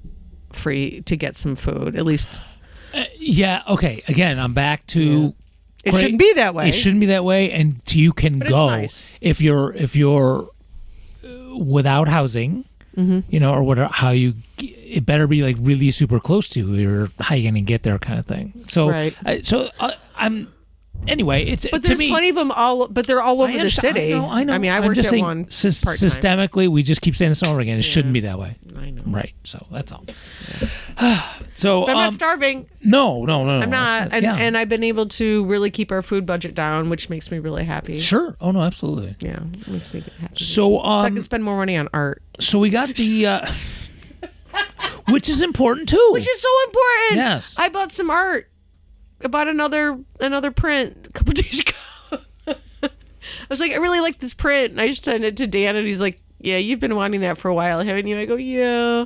S2: some food, at least.
S3: Yeah. Okay. Again, I'm back to.
S2: It shouldn't be that way.
S3: It shouldn't be that way, and you can go
S2: nice.
S3: if you're without housing, or whatever. It better be like really super close to you, or how you gonna get there, kind of thing. So,
S2: right.
S3: I'm. Anyway, it's
S2: but there's
S3: to me,
S2: plenty of them but they're all over the city.
S3: I know.
S2: I mean, I
S3: I'm
S2: worked
S3: just
S2: at
S3: saying,
S2: one part-time.
S3: Systemically, we just keep saying this over again. It shouldn't be that way.
S2: I know.
S3: Right. So that's all. So
S2: but I'm not starving.
S3: No.
S2: I'm not, and I've been able to really keep our food budget down, which makes me really happy.
S3: Sure. Oh no, absolutely.
S2: Yeah, it makes me happy.
S3: So
S2: I can spend more money on art.
S3: So we got the, which is important too.
S2: Which is so important.
S3: Yes.
S2: I bought some art. I bought another print a couple days ago. I was like, I really like this print, and I just sent it to Dan, and he's like, yeah, you've been wanting that for a while, haven't you? I go, yeah.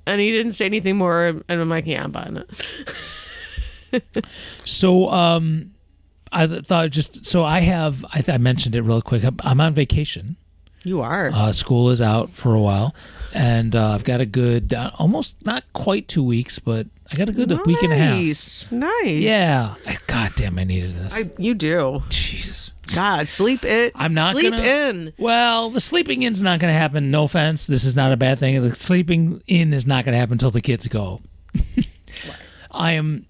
S2: And he didn't say anything more, and I'm like, yeah, I'm buying it.
S3: So, I thought I mentioned it real quick. I'm on vacation.
S2: You are.
S3: School is out for a while, and I've got a good, almost not quite 2 weeks, but I got a good week and a half.
S2: Nice.
S3: Yeah. God damn, I needed this.
S2: You do.
S3: Jesus.
S2: God, sleep in.
S3: I'm not
S2: sleep
S3: gonna,
S2: in.
S3: Well, the sleeping in's not going to happen. No offense. This is not a bad thing. The sleeping in is not going to happen until the kids go. I am,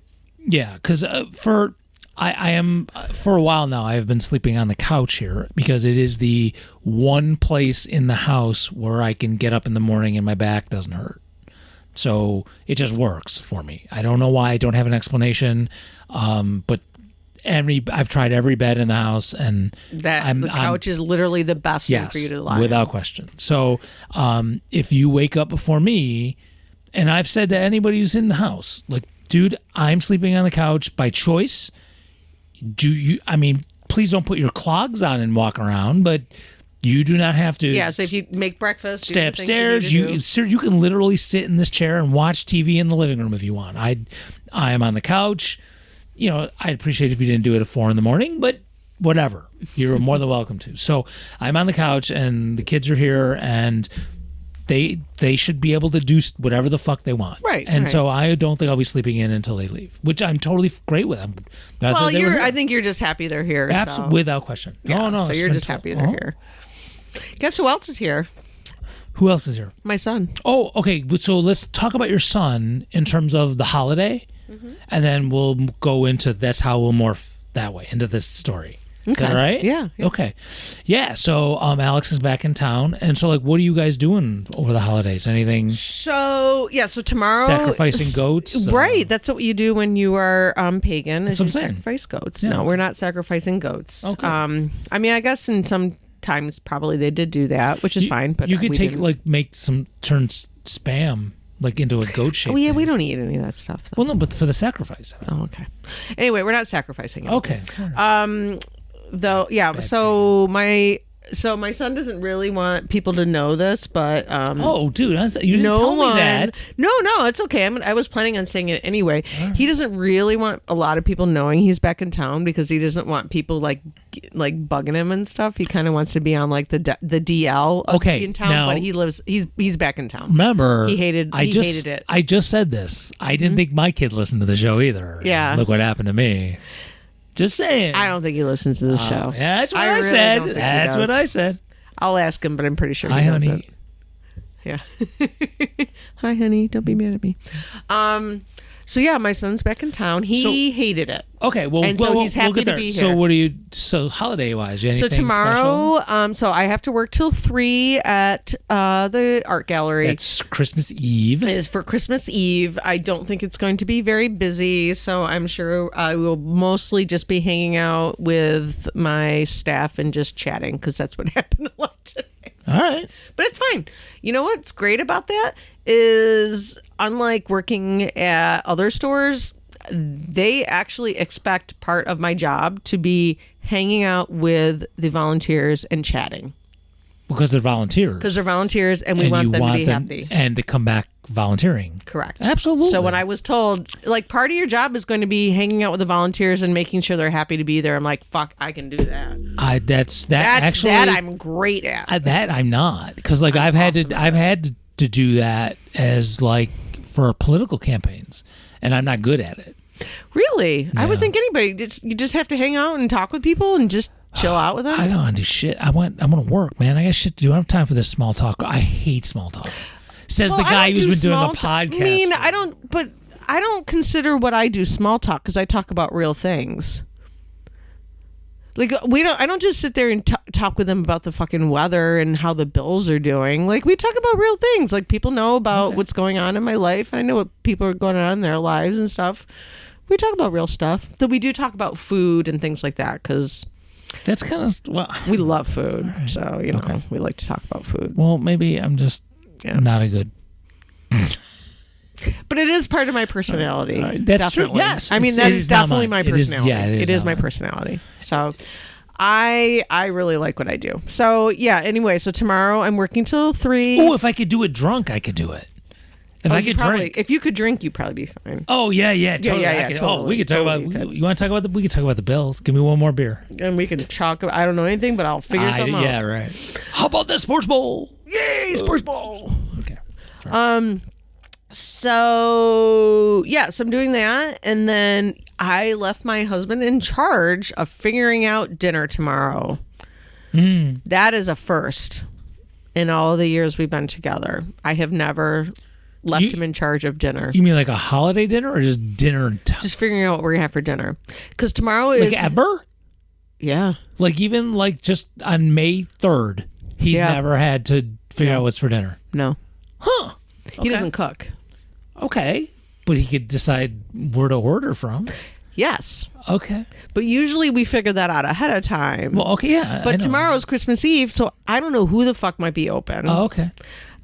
S3: because for a while now, I have been sleeping on the couch here because it is the one place in the house where I can get up in the morning and my back doesn't hurt. So it just works for me. I don't know why. I don't have an explanation. But I've tried every bed in the house, and
S2: the couch is literally the best thing for you to lie
S3: without question. So if you wake up before me, and I've said to anybody who's in the house, like, dude, I'm sleeping on the couch by choice. Please don't put your clogs on and walk around, but You do not have to.
S2: Yeah, so if you make breakfast, do
S3: stay
S2: the things you
S3: upstairs.
S2: need to do.
S3: Sir, you can literally sit in this chair and watch TV in the living room if you want. I am on the couch. You know, I'd appreciate if you didn't do it at 4 a.m, but whatever. You're more than welcome to. So I'm on the couch and the kids are here and they should be able to do whatever the fuck they want.
S2: Right.
S3: And
S2: right.
S3: so I don't think I'll be sleeping in until they leave, which I'm totally great with.
S2: Well, I think you're just happy they're here.
S3: Absolutely,
S2: so.
S3: without question.
S2: Yeah,
S3: No.
S2: So you're just happy they're here. Guess who else is here?
S3: Who else is here?
S2: My son.
S3: Oh, okay. So let's talk about your son in terms of the holiday, and then we'll go into that's how we'll morph that way into this story. Is that right?
S2: Yeah.
S3: Okay. Yeah. So Alex is back in town, and so like, what are you guys doing over the holidays? Anything?
S2: So tomorrow
S3: Sacrificing goats.
S2: Right. That's what you do when you are pagan. Is
S3: what
S2: you
S3: I'm saying.
S2: sacrifice goats?
S3: Yeah.
S2: No, we're not sacrificing goats.
S3: Okay.
S2: I mean, I guess in some times probably they did do that, which is fine. But
S3: you could
S2: we
S3: take
S2: didn't.
S3: make some turn spam like into a goat shape.
S2: Oh yeah,
S3: thing.
S2: we don't eat any of that stuff. Though.
S3: Well, no, but for the sacrifice.
S2: Oh, okay. Anyway, we're not sacrificing it.
S3: Okay.
S2: Though, yeah. So my son doesn't really want people to know this, but
S3: Oh, dude, you didn't tell me that.
S2: No, it's okay. I was planning on saying it anyway. He doesn't really want a lot of people knowing he's back in town because he doesn't want people like bugging him and stuff. He kind of wants to be on like the DL of
S3: Okay,
S2: being in town,
S3: now-
S2: but he's back in town.
S3: Remember,
S2: He hated it.
S3: I just said this. I didn't think my kid listened to the show either.
S2: Yeah.
S3: Look what happened to me. Just saying.
S2: I don't think he listens to the show.
S3: Yeah, that's what I,
S2: really don't
S3: said.
S2: think he
S3: That's
S2: does.
S3: what I said.
S2: I'll ask him, but I'm pretty sure he
S3: Hi,
S2: doesn't.
S3: honey.
S2: Yeah. Hi, honey. Don't be mad at me. So yeah, my son's back in town. He hated it.
S3: Okay, well,
S2: And so
S3: well,
S2: he's
S3: we'll
S2: happy
S3: get
S2: to
S3: there.
S2: be
S3: So
S2: here.
S3: what do you? So holiday wise, you
S2: So
S3: anything
S2: tomorrow, so I have to work till 3 at the art gallery.
S3: It's Christmas Eve.
S2: It is for Christmas Eve. I don't think it's going to be very busy, so I'm sure I will mostly just be hanging out with my staff and just chatting because that's what happened a lot today.
S3: All right.
S2: But it's fine. You know what's great about that is unlike working at other stores, they actually expect part of my job to be hanging out with the volunteers and chatting.
S3: Because they're volunteers.
S2: Because they're volunteers and we
S3: And
S2: want
S3: you
S2: them to be
S3: them-
S2: happy.
S3: and to come back volunteering.
S2: Correct.
S3: Absolutely.
S2: So when I was told, like, part of your job is going to be hanging out with the volunteers and making sure they're happy to be there, I'm like, fuck, I can do that.
S3: That's actually
S2: that I'm great at.
S3: that I'm not, because like I've had to do that as like for political campaigns, and I'm not good at it.
S2: Really? I would
S3: Yeah.
S2: think anybody, you just have to hang out and talk with people and just chill out with them.
S3: I don't want to do shit. I want to work, man. I got shit to do. I don't have time for this small talk. I hate small talk. Says
S2: Well,
S3: the
S2: I
S3: guy
S2: don't
S3: who's
S2: do
S3: been doing a
S2: small talk.
S3: podcast.
S2: I mean, I don't consider what I do small talk because I talk about real things. Like I don't just sit there and talk with them about the fucking weather and how the bills are doing. Like we talk about real things. Like people know about what's going on in my life. I know what people are going on in their lives and stuff. We talk about real stuff. Though we do talk about food and things like that because
S3: That's kind of
S2: we love food. So we like to talk about food.
S3: Well, maybe I'm just not a good.
S2: But it is part of my personality.
S3: That's
S2: definitely.
S3: true. Yes,
S2: I mean
S3: it
S2: that
S3: is
S2: is
S3: not
S2: definitely
S3: mine.
S2: my
S3: It is-
S2: personality.
S3: yeah, it is
S2: my
S3: not mine.
S2: personality. So I really like what I do. So yeah. Anyway, so tomorrow I'm working till 3.
S3: Oh, if I could do it drunk, I could do it. If I could drink.
S2: If you could drink, you'd probably be fine.
S3: Oh yeah, totally.
S2: yeah,
S3: I could-
S2: totally,
S3: we could talk
S2: totally
S3: about.
S2: could.
S3: You want to talk about we could talk about the Bills. Give me one more beer.
S2: And we can talk about. I don't know anything, but I'll figure something out.
S3: Yeah, right. How about that sports bowl?
S2: Yay, sports ball.
S3: Okay.
S2: So I'm doing that, and then I left my husband in charge of figuring out dinner tomorrow. That is a first in all the years we've been together. I have never left him in charge of dinner.
S3: You mean like a holiday dinner or just dinner?
S2: Just figuring out what we're gonna have for dinner, because tomorrow is
S3: Like ever?
S2: yeah.
S3: Like even like just on May 3rd, he's
S2: Yeah.
S3: never had to figure out what's for dinner.
S2: No,
S3: Huh?
S2: he doesn't cook.
S3: Okay, but he could decide where to order from.
S2: Yes,
S3: Okay.
S2: but usually we figure that out ahead of time.
S3: Well, okay, yeah. I
S2: But
S3: know.
S2: tomorrow's Christmas Eve, so I don't know who the fuck might be open.
S3: Oh, okay.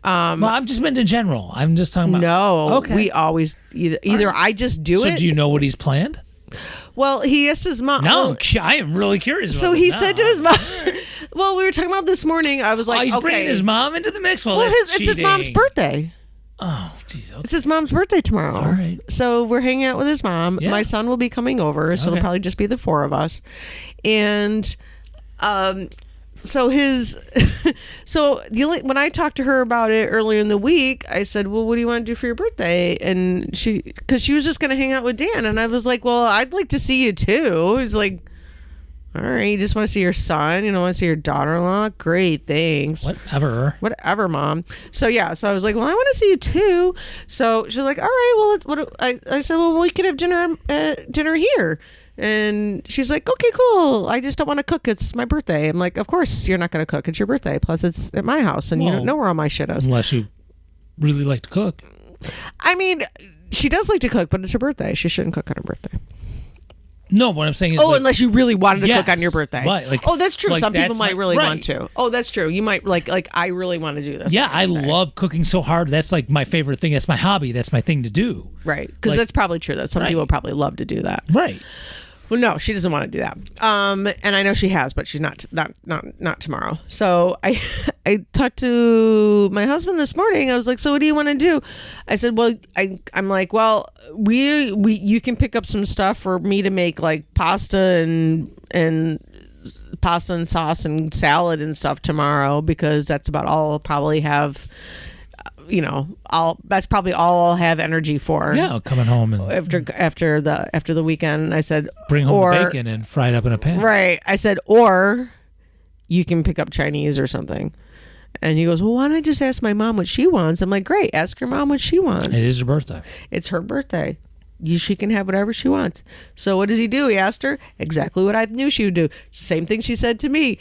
S3: Well, I'm just meant in general. I'm just talking about.
S2: No,
S3: Okay.
S2: we always either I just do
S3: So
S2: it.
S3: do you know what he's planned?
S2: Well, he asked his mom.
S3: Now
S2: well,
S3: I am really curious.
S2: so
S3: about
S2: he
S3: this
S2: said
S3: now.
S2: to his mom. Well, we were talking about this morning. I was like,
S3: he's
S2: okay.
S3: bringing his mom into the mix. Well,
S2: it's his mom's birthday.
S3: Oh, jeez. Okay.
S2: It's his mom's birthday tomorrow.
S3: All right.
S2: So we're hanging out with his mom.
S3: Yeah.
S2: My son will be coming over, so
S3: Okay.
S2: it'll probably just be the four of us. And so when I talked to her about it earlier in the week, I said, well, what do you want to do for your birthday? And because she was just going to hang out with Dan. And I was like, well, I'd like to see you too. He's like, all right, you just want to see your son? You don't want to see your daughter-in-law? Great, thanks. Whatever, Mom. So I was like, well, I want to see you too. So she's like, all right, well, I said, well, we could have dinner here. And she's like, okay, cool. I just don't want to cook. It's my birthday. I'm like, of course you're not going to cook. It's your birthday. Plus, it's at my house, and you don't know where all my shit is.
S3: Unless you really like to cook.
S2: I mean, she does like to cook, but it's her birthday. She shouldn't cook on her birthday.
S3: No, what I'm saying is...
S2: unless you really wanted to cook on your birthday.
S3: Right.
S2: That's true. Some people might really
S3: right.
S2: want to. Oh, that's true. You might, like I really want to do this.
S3: Yeah, I love cooking so hard. That's like my favorite thing. That's my hobby. That's my thing to do.
S2: Right. Because that's probably true. That some people probably love to do that.
S3: Right.
S2: Well, no, she doesn't want to do that. And I know she has, but she's not tomorrow. So I talked to my husband this morning. I was like, so what do you want to do? I said, well, I'm like, well, you can pick up some stuff for me to make like pasta and pasta and sauce and salad and stuff tomorrow, because that's about all I'll probably have. That's probably all I'll have energy for.
S3: Yeah, coming home and
S2: after the weekend. I said,
S3: bring home the bacon and fry it up in a pan.
S2: Right. I said, or you can pick up Chinese or something. And he goes, well, why don't I just ask my mom what she wants? I'm like, great, ask your mom what she wants.
S3: It is her birthday.
S2: It's her birthday. She can have whatever she wants. So what does he do? He asked her exactly what I knew she would do. Same thing she said to me.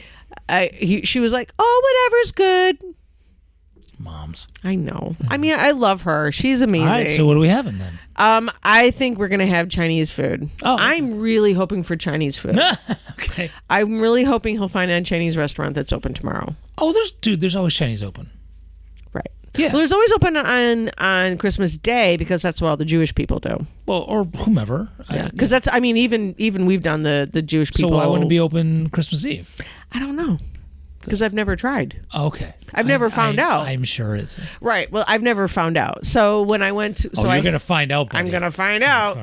S2: She was like, oh, whatever's good.
S3: Moms.
S2: I know. I mean, I love her. She's amazing.
S3: All right, so what are we having then?
S2: I think we're gonna have Chinese food.
S3: Oh, okay.
S2: I'm really hoping for Chinese food.
S3: Okay.
S2: I'm really hoping he'll find a Chinese restaurant that's open tomorrow.
S3: Oh, there's always Chinese open.
S2: Right.
S3: Yeah.
S2: Well, there's always open on Christmas Day, because that's what all the Jewish people do.
S3: Well, or whomever.
S2: Yeah. Because that's, I mean, even we've done the Jewish people.
S3: So why wouldn't it be open Christmas Eve?
S2: I don't know. Because I've never tried.
S3: Okay.
S2: I've never found out.
S3: I'm sure it's...
S2: Right. Well, I've never found out. So when I went to...
S3: you're going to find out, buddy.
S2: I'm going to find out.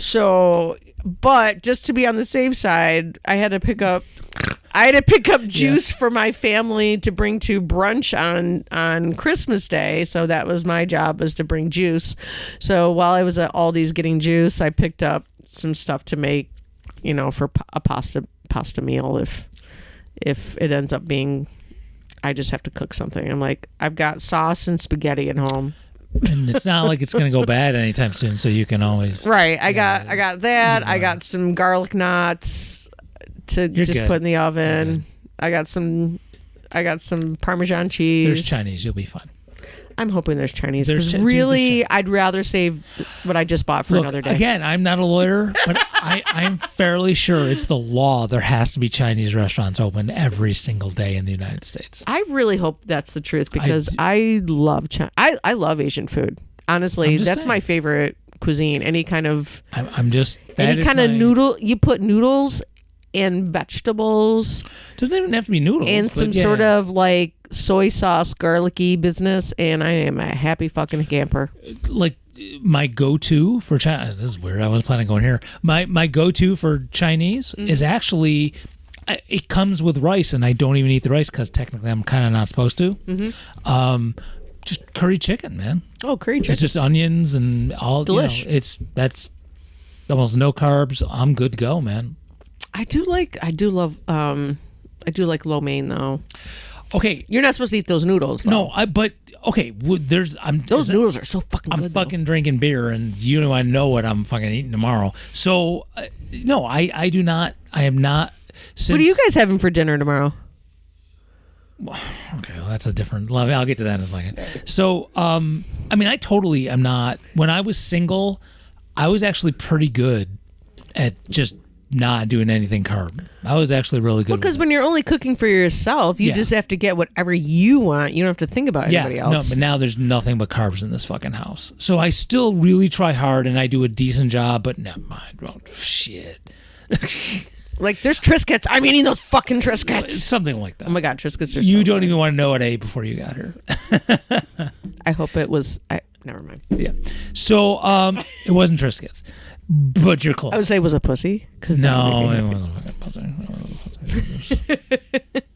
S2: So, but just to be on the safe side, I had to pick up juice for my family to bring to brunch on Christmas Day. So that was my job, was to bring juice. So while I was at Aldi's getting juice, I picked up some stuff to make, for a pasta meal if it ends up being, I just have to cook something. I'm like, I've got sauce and spaghetti at home.
S3: And it's not like it's going to go bad anytime soon, so you can always...
S2: Right. I got that. I got some garlic knots to put in the oven. I got some Parmesan cheese.
S3: There's Chinese. You'll be fine.
S2: I'm hoping there's Chinese, because really, I'd rather save what I just bought for another day.
S3: Again, I'm not a lawyer, but I'm fairly sure it's the law. There has to be Chinese restaurants open every single day in the United States.
S2: I really hope that's the truth, because I love I love Asian food. Honestly, that's my favorite cuisine. Any kind of noodle. You put noodles and vegetables.
S3: Doesn't even have to be noodles.
S2: And some sort of like soy sauce, garlicky business, and I am a happy fucking camper.
S3: Like my go-to for China. This is weird. I was planning on going here. My go-to for Chinese is actually, it comes with rice, and I don't even eat the rice because technically I'm kind of not supposed to. Mm-hmm. Just curry chicken, man. Oh, curry chicken. It's just onions and all. Delish. That's almost no carbs. I'm good to go, man. I do love lo mein though. Okay, you're not supposed to eat those noodles, though. No, those noodles are so fucking good. I'm fucking drinking beer, and I know what I'm fucking eating tomorrow. So, no, I do not. I am not. What are you guys having for dinner tomorrow? Okay, well, that's a different level. I'll get to that in a second. So, I mean, I totally am not. When I was single, I was actually pretty good at just not doing anything carb. I was actually really good.
S2: Because
S3: with
S2: when you're only cooking for yourself, you
S3: Yeah.
S2: just have to get whatever you want. You don't have to think about anybody
S3: No,
S2: else.
S3: but now there's nothing but carbs in this fucking house. So I still really try hard and I do a decent job, but never mind. Oh, shit.
S2: Like, there's Triscuits. I'm eating those fucking Triscuits.
S3: Something like that.
S2: Oh my God, Triscuits are
S3: You
S2: so
S3: don't
S2: good.
S3: even want to know what I ate before you got here.
S2: I hope it was... never mind.
S3: Yeah. So it wasn't Triscuits, but you're close.
S2: I would say it was a pussy. Cause
S3: No, it wasn't fucking pussy.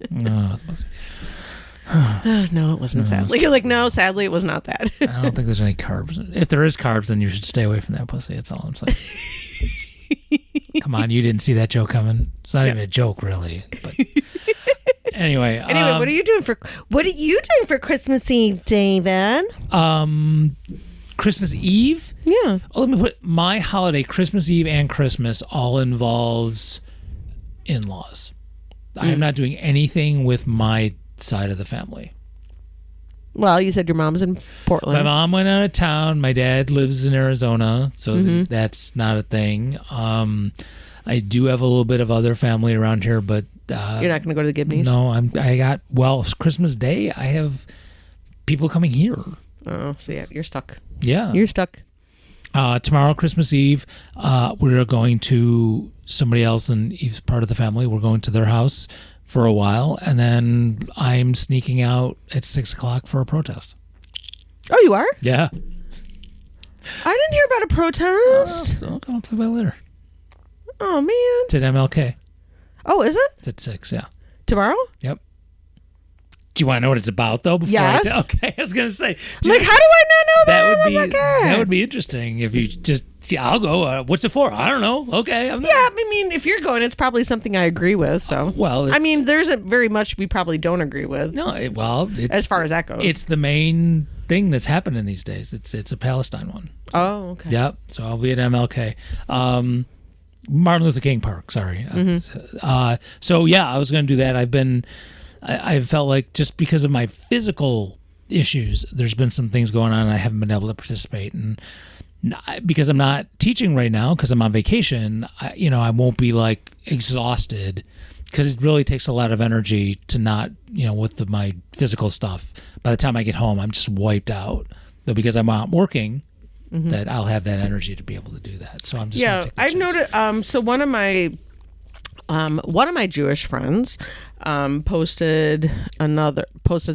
S3: No, it was pussy.
S2: no, it wasn't, sadly. You're like, no, sadly, it was not that.
S3: I don't think there's any carbs. If there is carbs, then you should stay away from that pussy. That's all I'm saying. Come on, you didn't see that joke coming. It's not even a joke, really. But anyway.
S2: Anyway, what are you doing for Christmas Eve, David?
S3: Christmas Eve?
S2: Yeah.
S3: Oh, let me put my holiday, Christmas Eve and Christmas, all involves in-laws. I am not doing anything with my side of the family.
S2: Well, you said your mom's in Portland.
S3: My mom went out of town. My dad lives in Arizona, so that's not a thing. I do have a little bit of other family around here, but
S2: You're not going to go to the Gibneys?
S3: No, Christmas Day, I have people coming here.
S2: Oh, so yeah, you're stuck.
S3: Yeah.
S2: You're stuck.
S3: Tomorrow, Christmas Eve, we're going to somebody else in Eve's part of the family. We're going to their house for a while, and then I'm sneaking out at 6:00 for a protest.
S2: Oh, you are?
S3: Yeah.
S2: I didn't hear about a protest.
S3: So I'll talk about that later.
S2: Oh, man.
S3: It's at MLK.
S2: Oh, is it?
S3: It's at 6, yeah.
S2: Tomorrow?
S3: Yep. Do you want to know what it's about, though?
S2: Yes.
S3: Okay, I was going to say.
S2: I'm like, how do I not know that?
S3: That would be interesting if you just, yeah, I'll go. What's it for? I don't know. Okay. I'm not,
S2: Yeah, I mean, if you're going, it's probably something I agree with. So,
S3: well,
S2: I mean, there isn't very much we probably don't agree with.
S3: No, it's,
S2: as far as that goes.
S3: It's the main thing that's happening these days. It's a Palestine one. So,
S2: oh, okay.
S3: Yep. So I'll be at MLK. Martin Luther King Park, sorry. So yeah, I was going to do that. I felt like just because of my physical issues, there's been some things going on and I haven't been able to participate. And because I'm not teaching right now, because I'm on vacation, I won't be like exhausted, because it really takes a lot of energy to not, with my physical stuff. By the time I get home, I'm just wiped out. But because I'm not working, that I'll have that energy to be able to do that. So I'm just gonna take the
S2: I've
S3: chance.
S2: noted. So one of my Jewish friends posted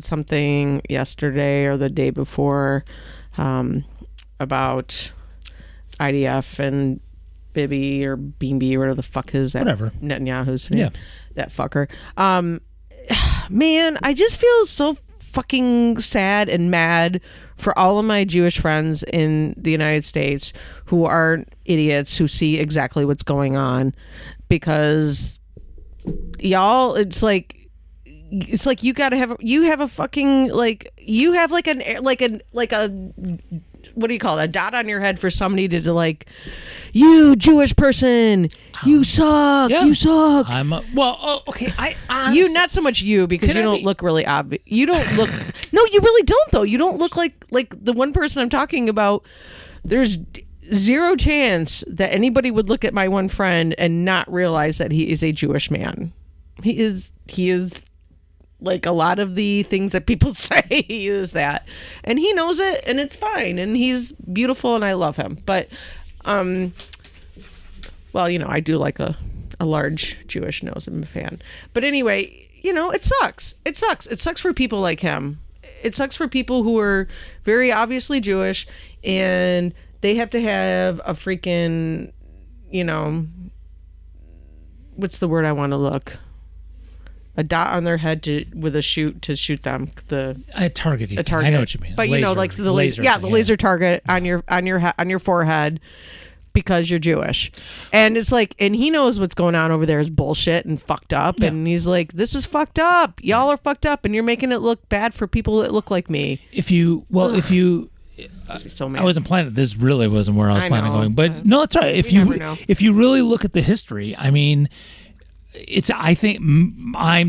S2: something yesterday or the day before about IDF and Bibi or Beamby or whatever the fuck is that?
S3: Whatever.
S2: Netanyahu's name.
S3: Yeah.
S2: That fucker. Man, I just feel so fucking sad and mad for all of my Jewish friends in the United States who are idiots who see exactly what's going on, because y'all, it's like you have a fucking, like, you have like a what do you call it, a dot on your head for somebody to like, you Jewish person, you suck,
S3: Yeah.
S2: you suck.
S3: Okay. I honestly,
S2: You, not so much you, because
S3: Can
S2: you
S3: I
S2: don't
S3: be-
S2: look really obvious. You don't look. No, you really don't though. You don't look like the one person I'm talking about. There's zero chance that anybody would look at my one friend and not realize that he is a Jewish man. He is like a lot of the things that people say he is that, and he knows it, and it's fine, and he's beautiful, and I love him. But well, I do like a large Jewish nose. I'm a fan. But anyway, it sucks. It sucks for people like him. It sucks for people who are very obviously Jewish and they have to have a freaking, what's the word I want to look? A dot on their head with a shoot to shoot them.
S3: a target.
S2: A target.
S3: I know what you mean.
S2: But
S3: Laser,
S2: like the laser,
S3: thing,
S2: the laser target on your forehead, because you're Jewish. And it's like, and he knows what's going on over there is bullshit and fucked up.
S3: Yeah.
S2: And he's like, this is fucked up. Y'all are fucked up, and you're making it look bad for people that look like me.
S3: Makes me
S2: So mad.
S3: I wasn't planning. This really wasn't where I was
S2: I
S3: planning on
S2: know,
S3: going. But
S2: but
S3: no, it's right. If
S2: you never know.
S3: if you really look at the history, I mean, I think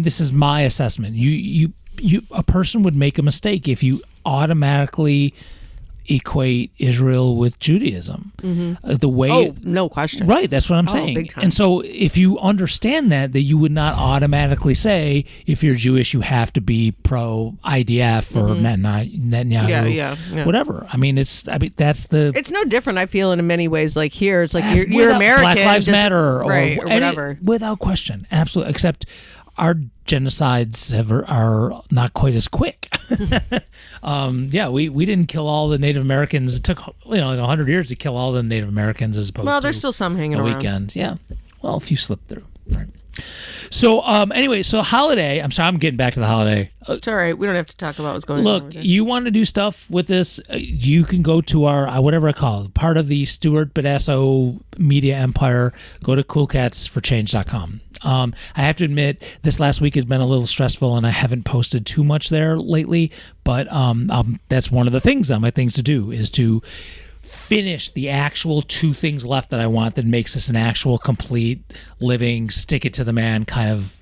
S3: this is my assessment. A person would make a mistake if you automatically equate Israel with Judaism. The way,
S2: Oh, no question.
S3: right? That's what I'm saying.
S2: big time.
S3: And so, if you understand that you would not automatically say if you're Jewish you have to be pro IDF or Netanyahu,
S2: Yeah.
S3: whatever. I mean, that's the
S2: It's no different. I feel in many ways. Like here, it's like you're
S3: without-
S2: American.
S3: Black Lives
S2: just-
S3: Matter,
S2: right, or
S3: any-
S2: whatever.
S3: without question, absolutely. Except our genocides are not quite as quick. We didn't kill all the Native Americans. It took like 100 years to kill all the Native Americans as opposed to
S2: Well, there's still some hanging
S3: a
S2: around.
S3: weekend. Yeah, well, a few slipped through. Right. So anyway, so holiday. I'm sorry, I'm getting back to the holiday.
S2: It's all right. We don't have to talk about what's going on.
S3: Look,
S2: over there.
S3: you want to do stuff with this, you can go to our, whatever I call it, part of the Stuart Badasso media empire. Go to coolcatsforchange.com. I have to admit, this last week has been a little stressful and I haven't posted too much there lately, but that's one of the things on my things to do is to finish the actual 2 things left that I want that makes this an actual complete living, stick it to the man kind of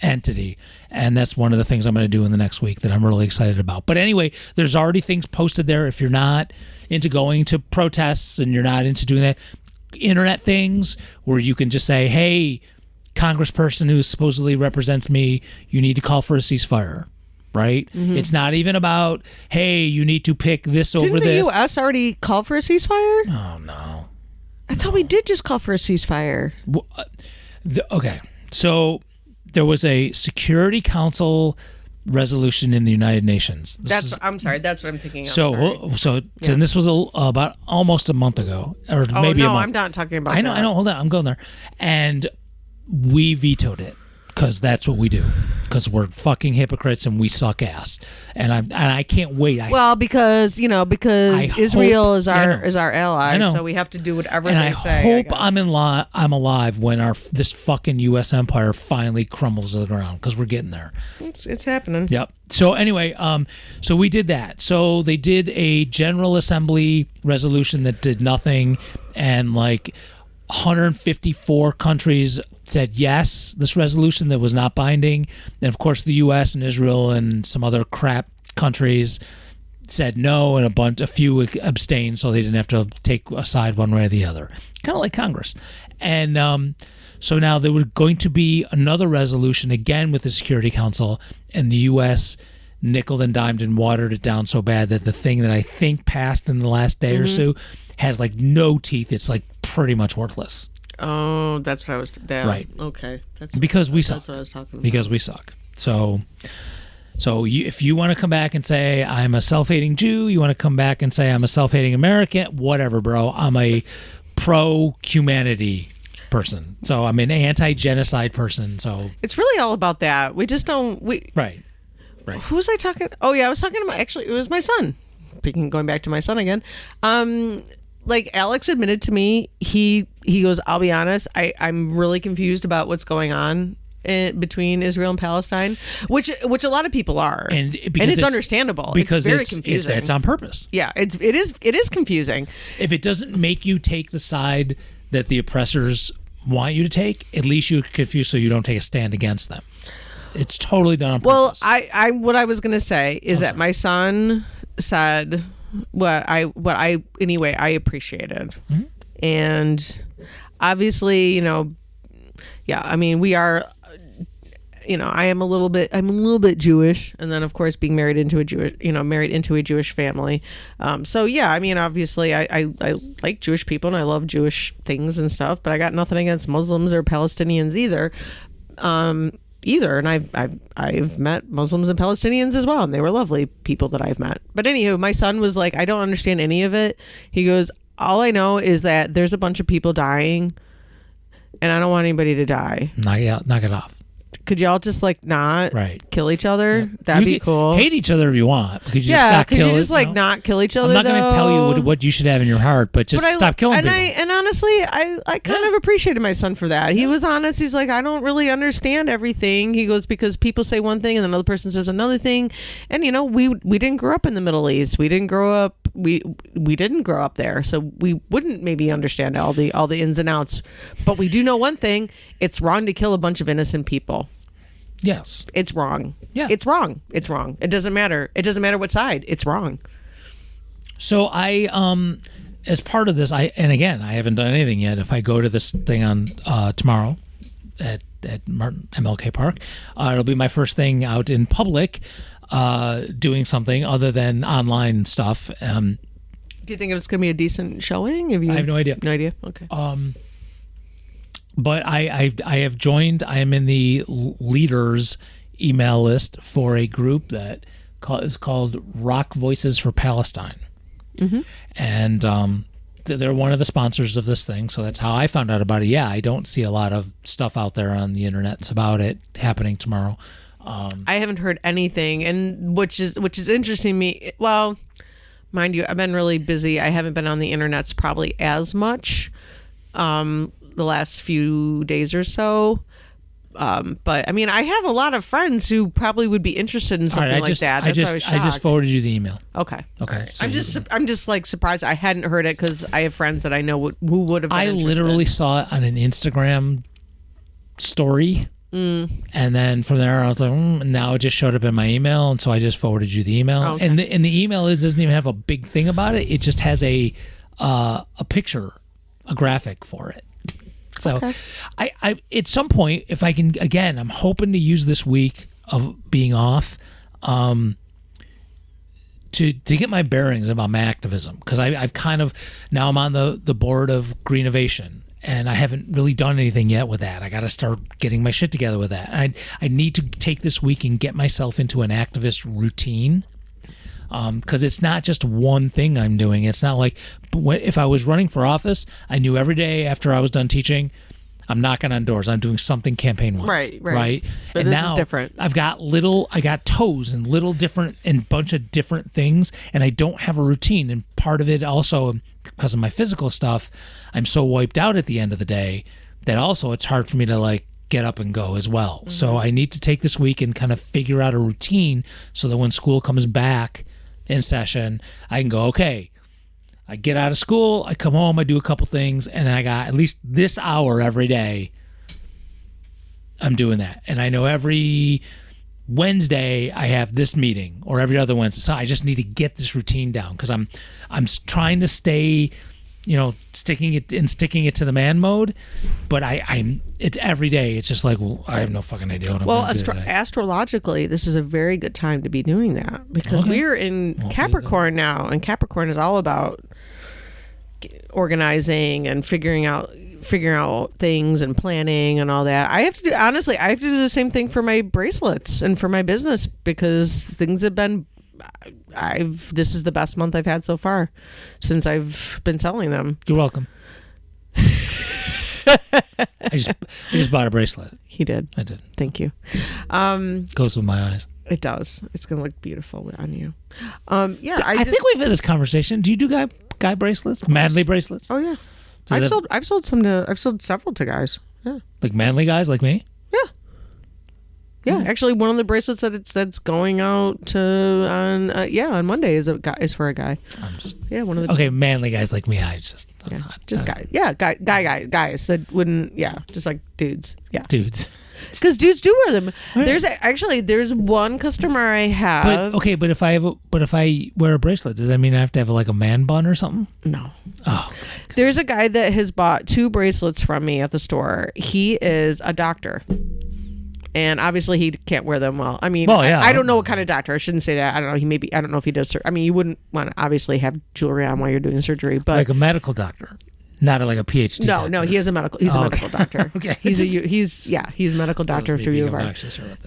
S3: entity. And that's one of the things I'm going to do in the next week that I'm really excited about. But anyway, there's already things posted there. If you're not into going to protests and you're not into doing that, internet things where you can just say, hey, congressperson who supposedly represents me, you need to call for a ceasefire. Right? It's not even about, hey, you need to pick this over
S2: Didn't the
S3: this.
S2: U.S. already call for a ceasefire?
S3: Oh, no.
S2: I thought we did just call for a ceasefire.
S3: Okay. So there was a Security Council resolution in the United Nations.
S2: I'm sorry. That's what I'm thinking of.
S3: So and this was about almost a month ago, or
S2: Oh,
S3: maybe a
S2: no,
S3: month.
S2: I'm not talking about
S3: I know. Hold on. I'm going there. And we vetoed it because that's what we do. Because we're fucking hypocrites and we suck ass. And I can't wait.
S2: Because
S3: I
S2: Israel
S3: hope-
S2: is
S3: I know.
S2: our ally,
S3: I know.
S2: so we have to do whatever
S3: and
S2: they
S3: I
S2: say.
S3: hope
S2: guess.
S3: I'm alive when this fucking U.S. empire finally crumbles to the ground because we're getting there.
S2: It's happening.
S3: Yep. So anyway, so we did that. So they did a General Assembly resolution that did nothing, and like 154 countries said yes, this resolution that was not binding. And of course the US and Israel and some other crap countries said no, and a few abstained, so they didn't have to take a side one way or the other. Kind of like Congress. And so now there was going to be another resolution again with the Security Council, and the US nickel and dimed and watered it down so bad that the thing that I think passed in the last day or so has like no teeth. It's like pretty much worthless.
S2: Oh, that's what I was.
S3: Right.
S2: Okay. That's
S3: Because we suck.
S2: That's what I was talking about.
S3: Because we suck. So if you want to come back and say I'm a self-hating Jew, you want to come back and say I'm a self-hating American, whatever, bro. I'm a pro-humanity person. So I'm an anti-genocide person. So
S2: It's really all about that. We just don't.
S3: right.
S2: Who was I talking? Oh yeah, I was talking about. Actually, it was my son. Going back to my son again. Like Alex admitted to me, he goes, I'll be honest, I'm really confused about what's going on between Israel and Palestine, which a lot of people are, and it's understandable
S3: because
S2: it's very confusing.
S3: It's on purpose.
S2: Yeah, it is confusing.
S3: If it doesn't make you take the side that the oppressors want you to take, at least you're confused so you don't take a stand against them. It's totally done on purpose.
S2: Well, I what I was gonna say is that my son said what I appreciated, and obviously, I mean, we are, I'm a little bit Jewish, and then of course being married into a Jewish family. So yeah, I mean, obviously I like Jewish people and I love Jewish things and stuff, but I got nothing against Muslims or Palestinians either. And I've met Muslims and Palestinians as well, and they were lovely people that I've met. But anywho, my son was like, I don't understand any of it. He goes, all I know is that there's a bunch of people dying, and I don't want anybody to die.
S3: Knock it off.
S2: Could y'all just not
S3: Right.
S2: kill each other?
S3: Yeah.
S2: That'd
S3: You
S2: be
S3: can
S2: cool.
S3: Hate each other if you want. Could you just
S2: Yeah,
S3: not
S2: could
S3: kill
S2: you just
S3: it,
S2: not kill each other?
S3: I'm not going to tell you
S2: though?
S3: what you should have in your heart, but just stop killing people.
S2: And honestly, I kind of appreciated my son for that. He was honest. He's like, I don't really understand everything. He goes, because people say one thing and another person says another thing. And we didn't grow up in the Middle East. We didn't grow up. We didn't grow up there, so we wouldn't maybe understand all the ins and outs. But we do know one thing: it's wrong to kill a bunch of innocent people.
S3: Yes.
S2: It's wrong.
S3: Yeah.
S2: It's wrong. It's wrong. It doesn't matter. It doesn't matter what side. It's wrong.
S3: So I as part of this, and again, I haven't done anything yet. If I go to this thing on tomorrow at MLK Park, it'll be my first thing out in public, doing something other than online stuff.
S2: Do you think it's going to be a decent showing?
S3: I have no idea.
S2: No idea. Okay.
S3: But I have joined. I am in the leaders email list for a group that is called Rock Voices for Palestine. Mm-hmm. And they're one of the sponsors of this thing, so that's how I found out about it. Yeah, I don't see a lot of stuff out there on the internet about it happening tomorrow.
S2: I haven't heard anything, and which is interesting to me. Well, mind you, I've been really busy. I haven't been on the internets probably as much the last few days or so. But I mean, I have a lot of friends who probably would be interested in something like that. That's why I was shocked.
S3: I just forwarded you the email.
S2: Okay.
S3: So
S2: I'm just like surprised I hadn't heard it because I have friends that I know who would have.
S3: I literally saw it on an Instagram story, and then from there I was like, and now it just showed up in my email, and so I just forwarded you the email.
S2: Okay.
S3: And the email doesn't even have a big thing about it. It just has a picture, a graphic for it. So
S2: okay.
S3: I at some point, if I can, again, I'm hoping to use this week of being off to get my bearings about my activism, because I've kind of, now I'm on the board of Greenovation, and I haven't really done anything yet with that. I got to start getting my shit together with that. And I need to take this week and get myself into an activist routine. Because it's not just one thing I'm doing. It's not like if I was running for office, I knew every day after I was done teaching, I'm knocking on doors. I'm doing something campaign-wise. Right.
S2: But
S3: and
S2: this
S3: now
S2: is different.
S3: I got toes and little different and bunch of different things, and I don't have a routine. And part of it also, because of my physical stuff, I'm so wiped out at the end of the day that also it's hard for me to like get up and go as well. Mm-hmm. So I need to take this week and kind of figure out a routine so that when school comes back in session, I can go, okay, I get out of school, I come home, I do a couple things, and I got at least this hour every day I'm doing that. And I know every Wednesday I have this meeting, or every other Wednesday. So I just need to get this routine down, because I'm trying to stay, sticking it to the man mode, but it's every day. It's just like, well, I have no fucking idea what I'm going to do today.
S2: Astrologically, this is a very good time to be doing that, because we're in Capricorn now, and Capricorn is all about organizing and figuring out things and planning and all that. I have to do the same thing for my bracelets and for my business, because things have been. This is the best month I've had so far since I've been selling them.
S3: You're welcome. I just bought a bracelet.
S2: He did.
S3: I did.
S2: Thank you.
S3: Goes with my eyes.
S2: It does. It's gonna look beautiful on you. Yeah,
S3: I think we've had this conversation. Do you do guy bracelets? Manly bracelets?
S2: Oh yeah. I've sold several to guys. Yeah.
S3: Like manly guys like me?
S2: Yeah, actually, one of the bracelets that's going out on Monday is for a guy. One of the
S3: manly guys like me. Guys.
S2: Guys that wouldn't just like dudes. Yeah,
S3: dudes.
S2: Because dudes do wear them. Right. There's one customer I have.
S3: But if I wear a bracelet, does that mean I have to have like a man bun or something?
S2: No.
S3: Oh.
S2: There's a guy that has bought 2 bracelets from me at the store. He is a doctor. And obviously he can't wear them well. I mean, I don't know what kind of doctor. I shouldn't say that. I don't know. I don't know if he does. I mean, you wouldn't want to obviously have jewelry on while you're doing surgery, but
S3: like a medical doctor, not like a PhD.
S2: No, he is a medical. He's a medical doctor.
S3: Okay,
S2: he's a medical doctor through U of R.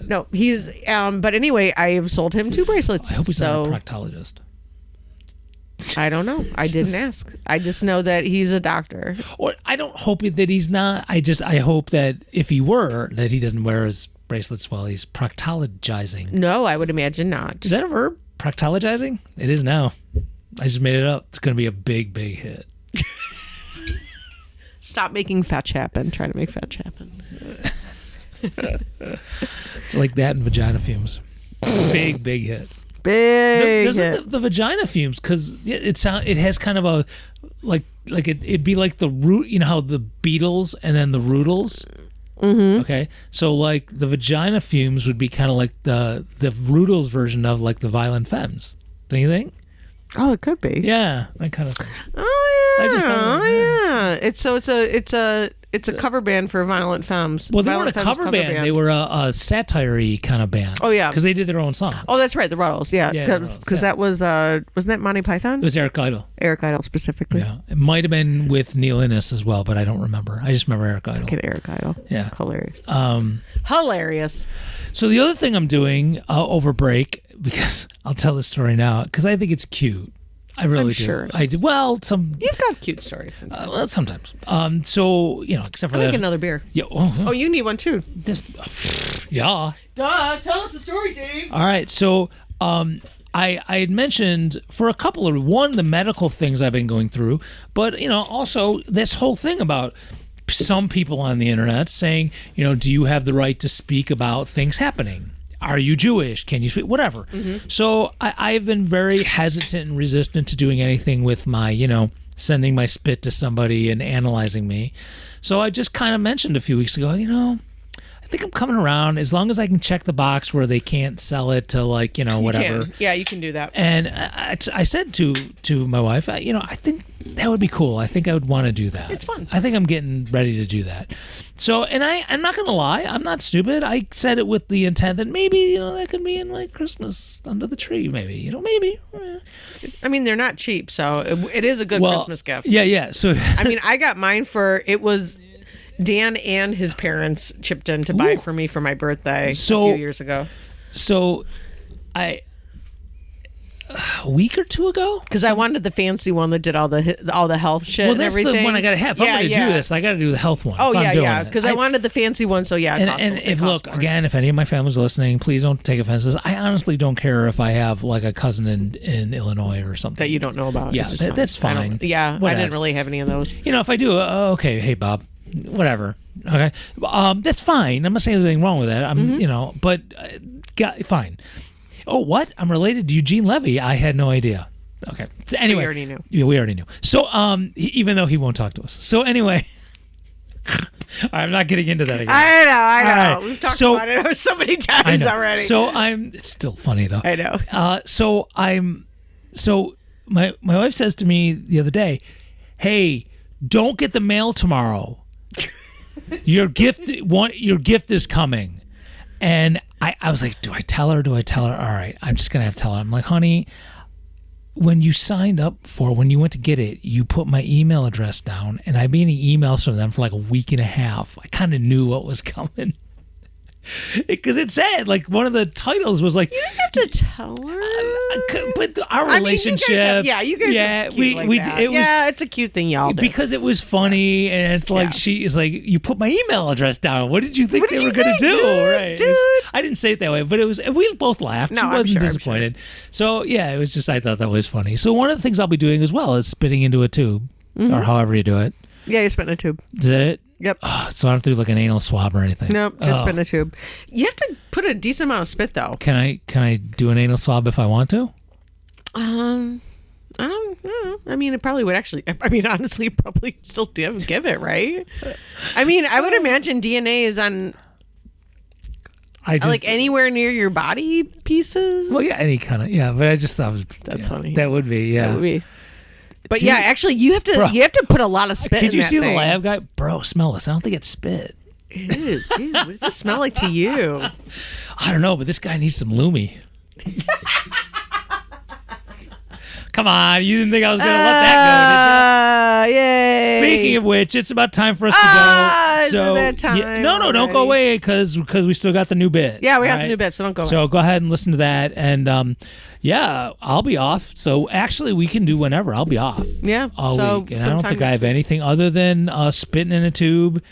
S2: No, he's. But anyway, I've sold him 2 bracelets.
S3: I hope he's not a proctologist.
S2: I don't know. I didn't ask. I just know that he's a doctor.
S3: Or I don't hope that he's not. I hope that if he were, that he doesn't wear his bracelets while he's proctologizing.
S2: No, I would imagine not.
S3: Is that a verb? Proctologizing? It is now. I just made it up. It's going to be a big, big hit.
S2: Stop making fetch happen. Try to make fetch happen.
S3: It's like that and Vagina Fumes. Big, big hit.
S2: Big hit.
S3: The Vagina Fumes, because it has kind of a it'd be like the root. You know how the Beatles and then the Roodles.
S2: Mm-hmm.
S3: Okay, so like the Vagina Fumes would be kind of like the Roodles version of like the Violent Femmes, don't you think?
S2: Oh, it could be.
S3: Yeah, that kind of thing.
S2: Oh yeah.
S3: I just thought,
S2: yeah. It's a cover band for Violent Femmes.
S3: Well, they weren't
S2: Violent
S3: a
S2: Femmes
S3: cover band. They were a satire-y kind of band.
S2: Oh, yeah.
S3: Because they did their own song.
S2: Oh, that's right. The Ruddles. Yeah.
S3: Yeah, the Ruddles,
S2: Because that was, wasn't that Monty Python?
S3: It was Eric Idle.
S2: Eric Idle specifically.
S3: Yeah. It might have been with Neil Innes as well, but I don't remember. I just remember Eric Idle.
S2: Kid Eric Idle.
S3: Yeah.
S2: Hilarious. Hilarious.
S3: So the other thing I'm doing over break, because I'll tell the story now, because I think it's cute. I really do.
S2: Sure
S3: I do. Well,
S2: you've got cute stories. Sometimes.
S3: Well, sometimes. So except for
S2: I
S3: that.
S2: like another beer.
S3: Yeah.
S2: Oh, you need one too.
S3: Yeah.
S2: Duh. Tell us the story, Dave.
S3: All right. So, I had mentioned for a couple of the medical things I've been going through, but also this whole thing about some people on the internet saying, do you have the right to speak about things happening? Are you Jewish? Can you speak? Whatever. Mm-hmm. So I've been very hesitant and resistant to doing anything with my, sending my spit to somebody and analyzing me. So I just kind of mentioned a few weeks ago, I think I'm coming around as long as I can check the box where they can't sell it to whatever.
S2: Yeah, you can do that.
S3: And I said to my wife, I think that would be cool. I think I would want to do that.
S2: It's fun.
S3: I think I'm getting ready to do that. So, and I'm not going to lie. I'm not stupid. I said it with the intent that maybe, that could be in like Christmas under the tree, maybe, maybe.
S2: I mean, they're not cheap, so it is a good Christmas gift.
S3: Yeah. So,
S2: I mean, I got mine it was Dan and his parents chipped in to buy for me for my birthday a few years ago.
S3: So, a week or two ago,
S2: because I wanted the fancy one that did all the health shit.
S3: Well,
S2: and
S3: that's
S2: everything.
S3: the one I gotta have. If I'm gonna do this, I gotta do the health one.
S2: Oh yeah. Because I wanted the fancy one. So yeah.
S3: And if any of my family's listening, please don't take offense to this. I honestly don't care if I have like a cousin in Illinois or something
S2: that you don't know about.
S3: Yeah, that's fine.
S2: I didn't really have any of those.
S3: If I do, okay, hey Bob, whatever. Okay, that's fine. I'm not saying there's anything wrong with that. But fine. Oh, what? I'm related to Eugene Levy. I had no idea. Okay. So anyway,
S2: we already knew.
S3: Yeah, we already knew. So, even though he won't talk to us. So anyway, I'm not getting into that again.
S2: I know.
S3: Right.
S2: We've talked about it so many times already.
S3: So it's still funny though.
S2: I know.
S3: So my wife says to me the other day, "Hey, don't get the mail tomorrow. Your gift is coming." And I was like, do I tell her? All right, I'm just going to have to tell her. I'm like, honey, when you signed up when you went to get it, you put my email address down, and I've been getting emails from them for like a week and a half. I kind of knew what was coming. Because it said, like, one of the titles was like,
S2: you didn't have to tell her.
S3: But our relationship,
S2: you guys have cute like that. It's a cute thing y'all did.
S3: Because it was funny, and it's like she is like, you put my email address down. What did you think they were going to do? Right? I didn't say it that way, but it was. We both laughed.
S2: No,
S3: she wasn't disappointed. So yeah, it was just I thought that was funny. So one of the things I'll be doing as well is spitting into a tube, or however you do it.
S2: Yeah, you spit in a tube.
S3: Is that it?
S2: Yep.
S3: So I don't have to do like an anal swab or anything.
S2: Nope, just spit in a tube. You have to put a decent amount of spit though.
S3: Can I do an anal swab if I want to?
S2: I don't know. I mean, it probably would actually. I mean, honestly, probably still give it, right? I mean, I would imagine DNA is on. Like anywhere near your body pieces.
S3: Well, yeah, any kind of but I just thought
S2: that's funny.
S3: That would be
S2: That would be. But actually, you have to put a lot of spit.
S3: Could you see
S2: thing.
S3: the lab guy, bro? Smell this. I don't think it's spit.
S2: Ew, dude, what does it smell like to you?
S3: I don't know, but this guy needs some Lumi. Come on, you didn't think I was going to let that go, did you?
S2: Yay!
S3: Speaking of which, it's about time for us to go.
S2: So that time.
S3: No, don't go away because we still got the new bit.
S2: Yeah, we got the new bit, so don't go away.
S3: So go ahead and listen to that, and I'll be off. So actually, we can do whenever. I'll be off.
S2: Yeah,
S3: all week, and I don't think I have anything other than spitting in a tube,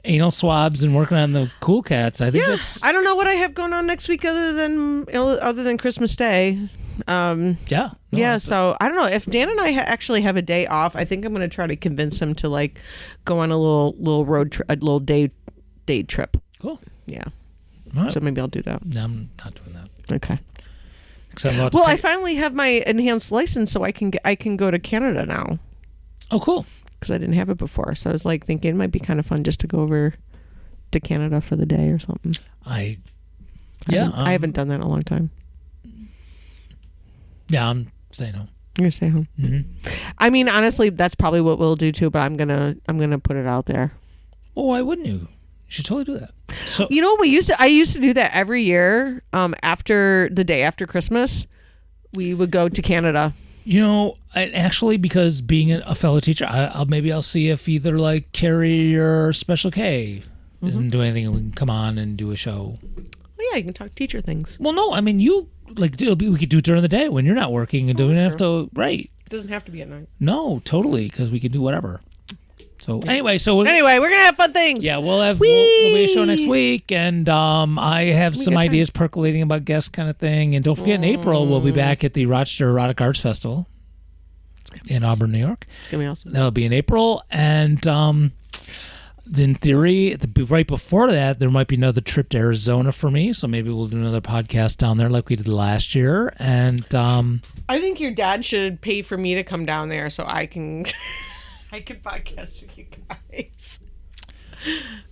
S3: anal swabs, and working on the cool cats. I think that's.
S2: I don't know what I have going on next week other than Christmas Day. So I don't know if Dan and I actually have a day off. I think I'm going to try to convince him to like go on a little road trip, a little day trip.
S3: Cool.
S2: Yeah.
S3: Right.
S2: So maybe I'll do that.
S3: No, I'm not doing that.
S2: Okay. Well, I finally have my enhanced license, so I can go to Canada now.
S3: Oh, cool.
S2: Because I didn't have it before, so I was like thinking it might be kind of fun just to go over to Canada for the day or something. I haven't done that in a long time.
S3: Yeah, I'm saying no.
S2: You're gonna stay home. I mean, honestly, that's probably what we'll do too. But I'm gonna put it out there.
S3: Oh, why wouldn't you? You should totally do that. So
S2: You know, I used to do that every year. After the day after Christmas, we would go to Canada.
S3: You know, actually, because being a fellow teacher, I'll see if either like Carrie or Special K isn't doing anything, and we can come on and do a show.
S2: Oh yeah, you can talk teacher things.
S3: Well, no, I mean we could do it during the day when you're not working and don't have to. Right?
S2: It doesn't have to be at night.
S3: No, totally, because we can do whatever. So anyway,
S2: we're gonna have fun things.
S3: Yeah, there'll be a show next week, and I have some ideas percolating about guests kind of thing. And don't forget, in April we'll be back at the Rochester Erotic Arts Festival in Auburn, New York.
S2: It's gonna be awesome.
S3: That'll be in April, and in theory, right before that, there might be another trip to Arizona for me. So maybe we'll do another podcast down there like we did last year. And
S2: I think your dad should pay for me to come down there so I can I can podcast with you guys.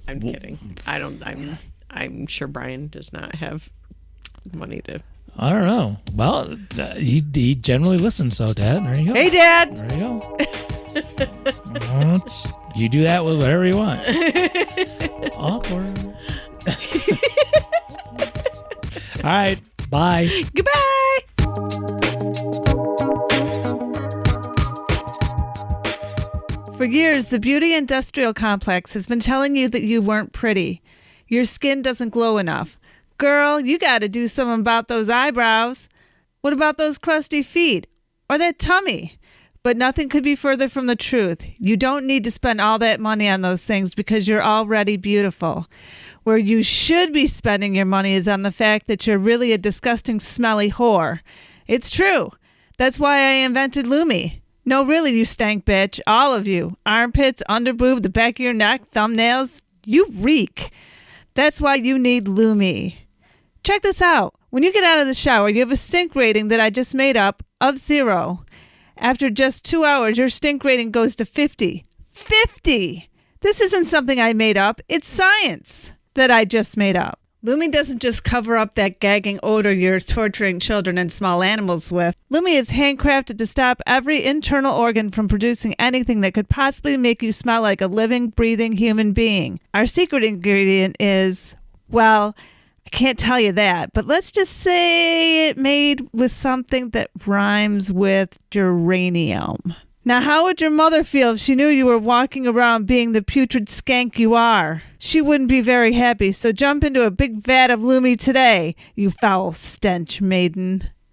S2: I'm kidding. I'm sure Brian does not have money to.
S3: I don't know. Well, he generally listens. So, Dad, there you go.
S2: Hey, Dad.
S3: There you go. You do that with whatever you want. Awkward. All right. Bye.
S2: Goodbye.
S4: For years, the beauty industrial complex has been telling you that you weren't pretty. Your skin doesn't glow enough. Girl, you got to do something about those eyebrows. What about those crusty feet? Or that tummy? But nothing could be further from the truth. You don't need to spend all that money on those things because you're already beautiful. Where you should be spending your money is on the fact that you're really a disgusting, smelly whore. It's true. That's why I invented Lumi. No, really, you stank bitch. All of you. Armpits, underboob, the back of your neck, thumbnails. You reek. That's why you need Lumi. Check this out. When you get out of the shower, you have a stink rating that I just made up of 0. After just 2 hours, your stink rating goes to 50. 50! This isn't something I made up. It's science that I just made up. Lumi doesn't just cover up that gagging odor you're torturing children and small animals with. Lumi is handcrafted to stop every internal organ from producing anything that could possibly make you smell like a living, breathing human being. Our secret ingredient is, well, I can't tell you that, but let's just say it made with something that rhymes with geranium. Now, how would your mother feel if she knew you were walking around being the putrid skank you are? She wouldn't be very happy, so jump into a big vat of Lumi today, you foul stench maiden.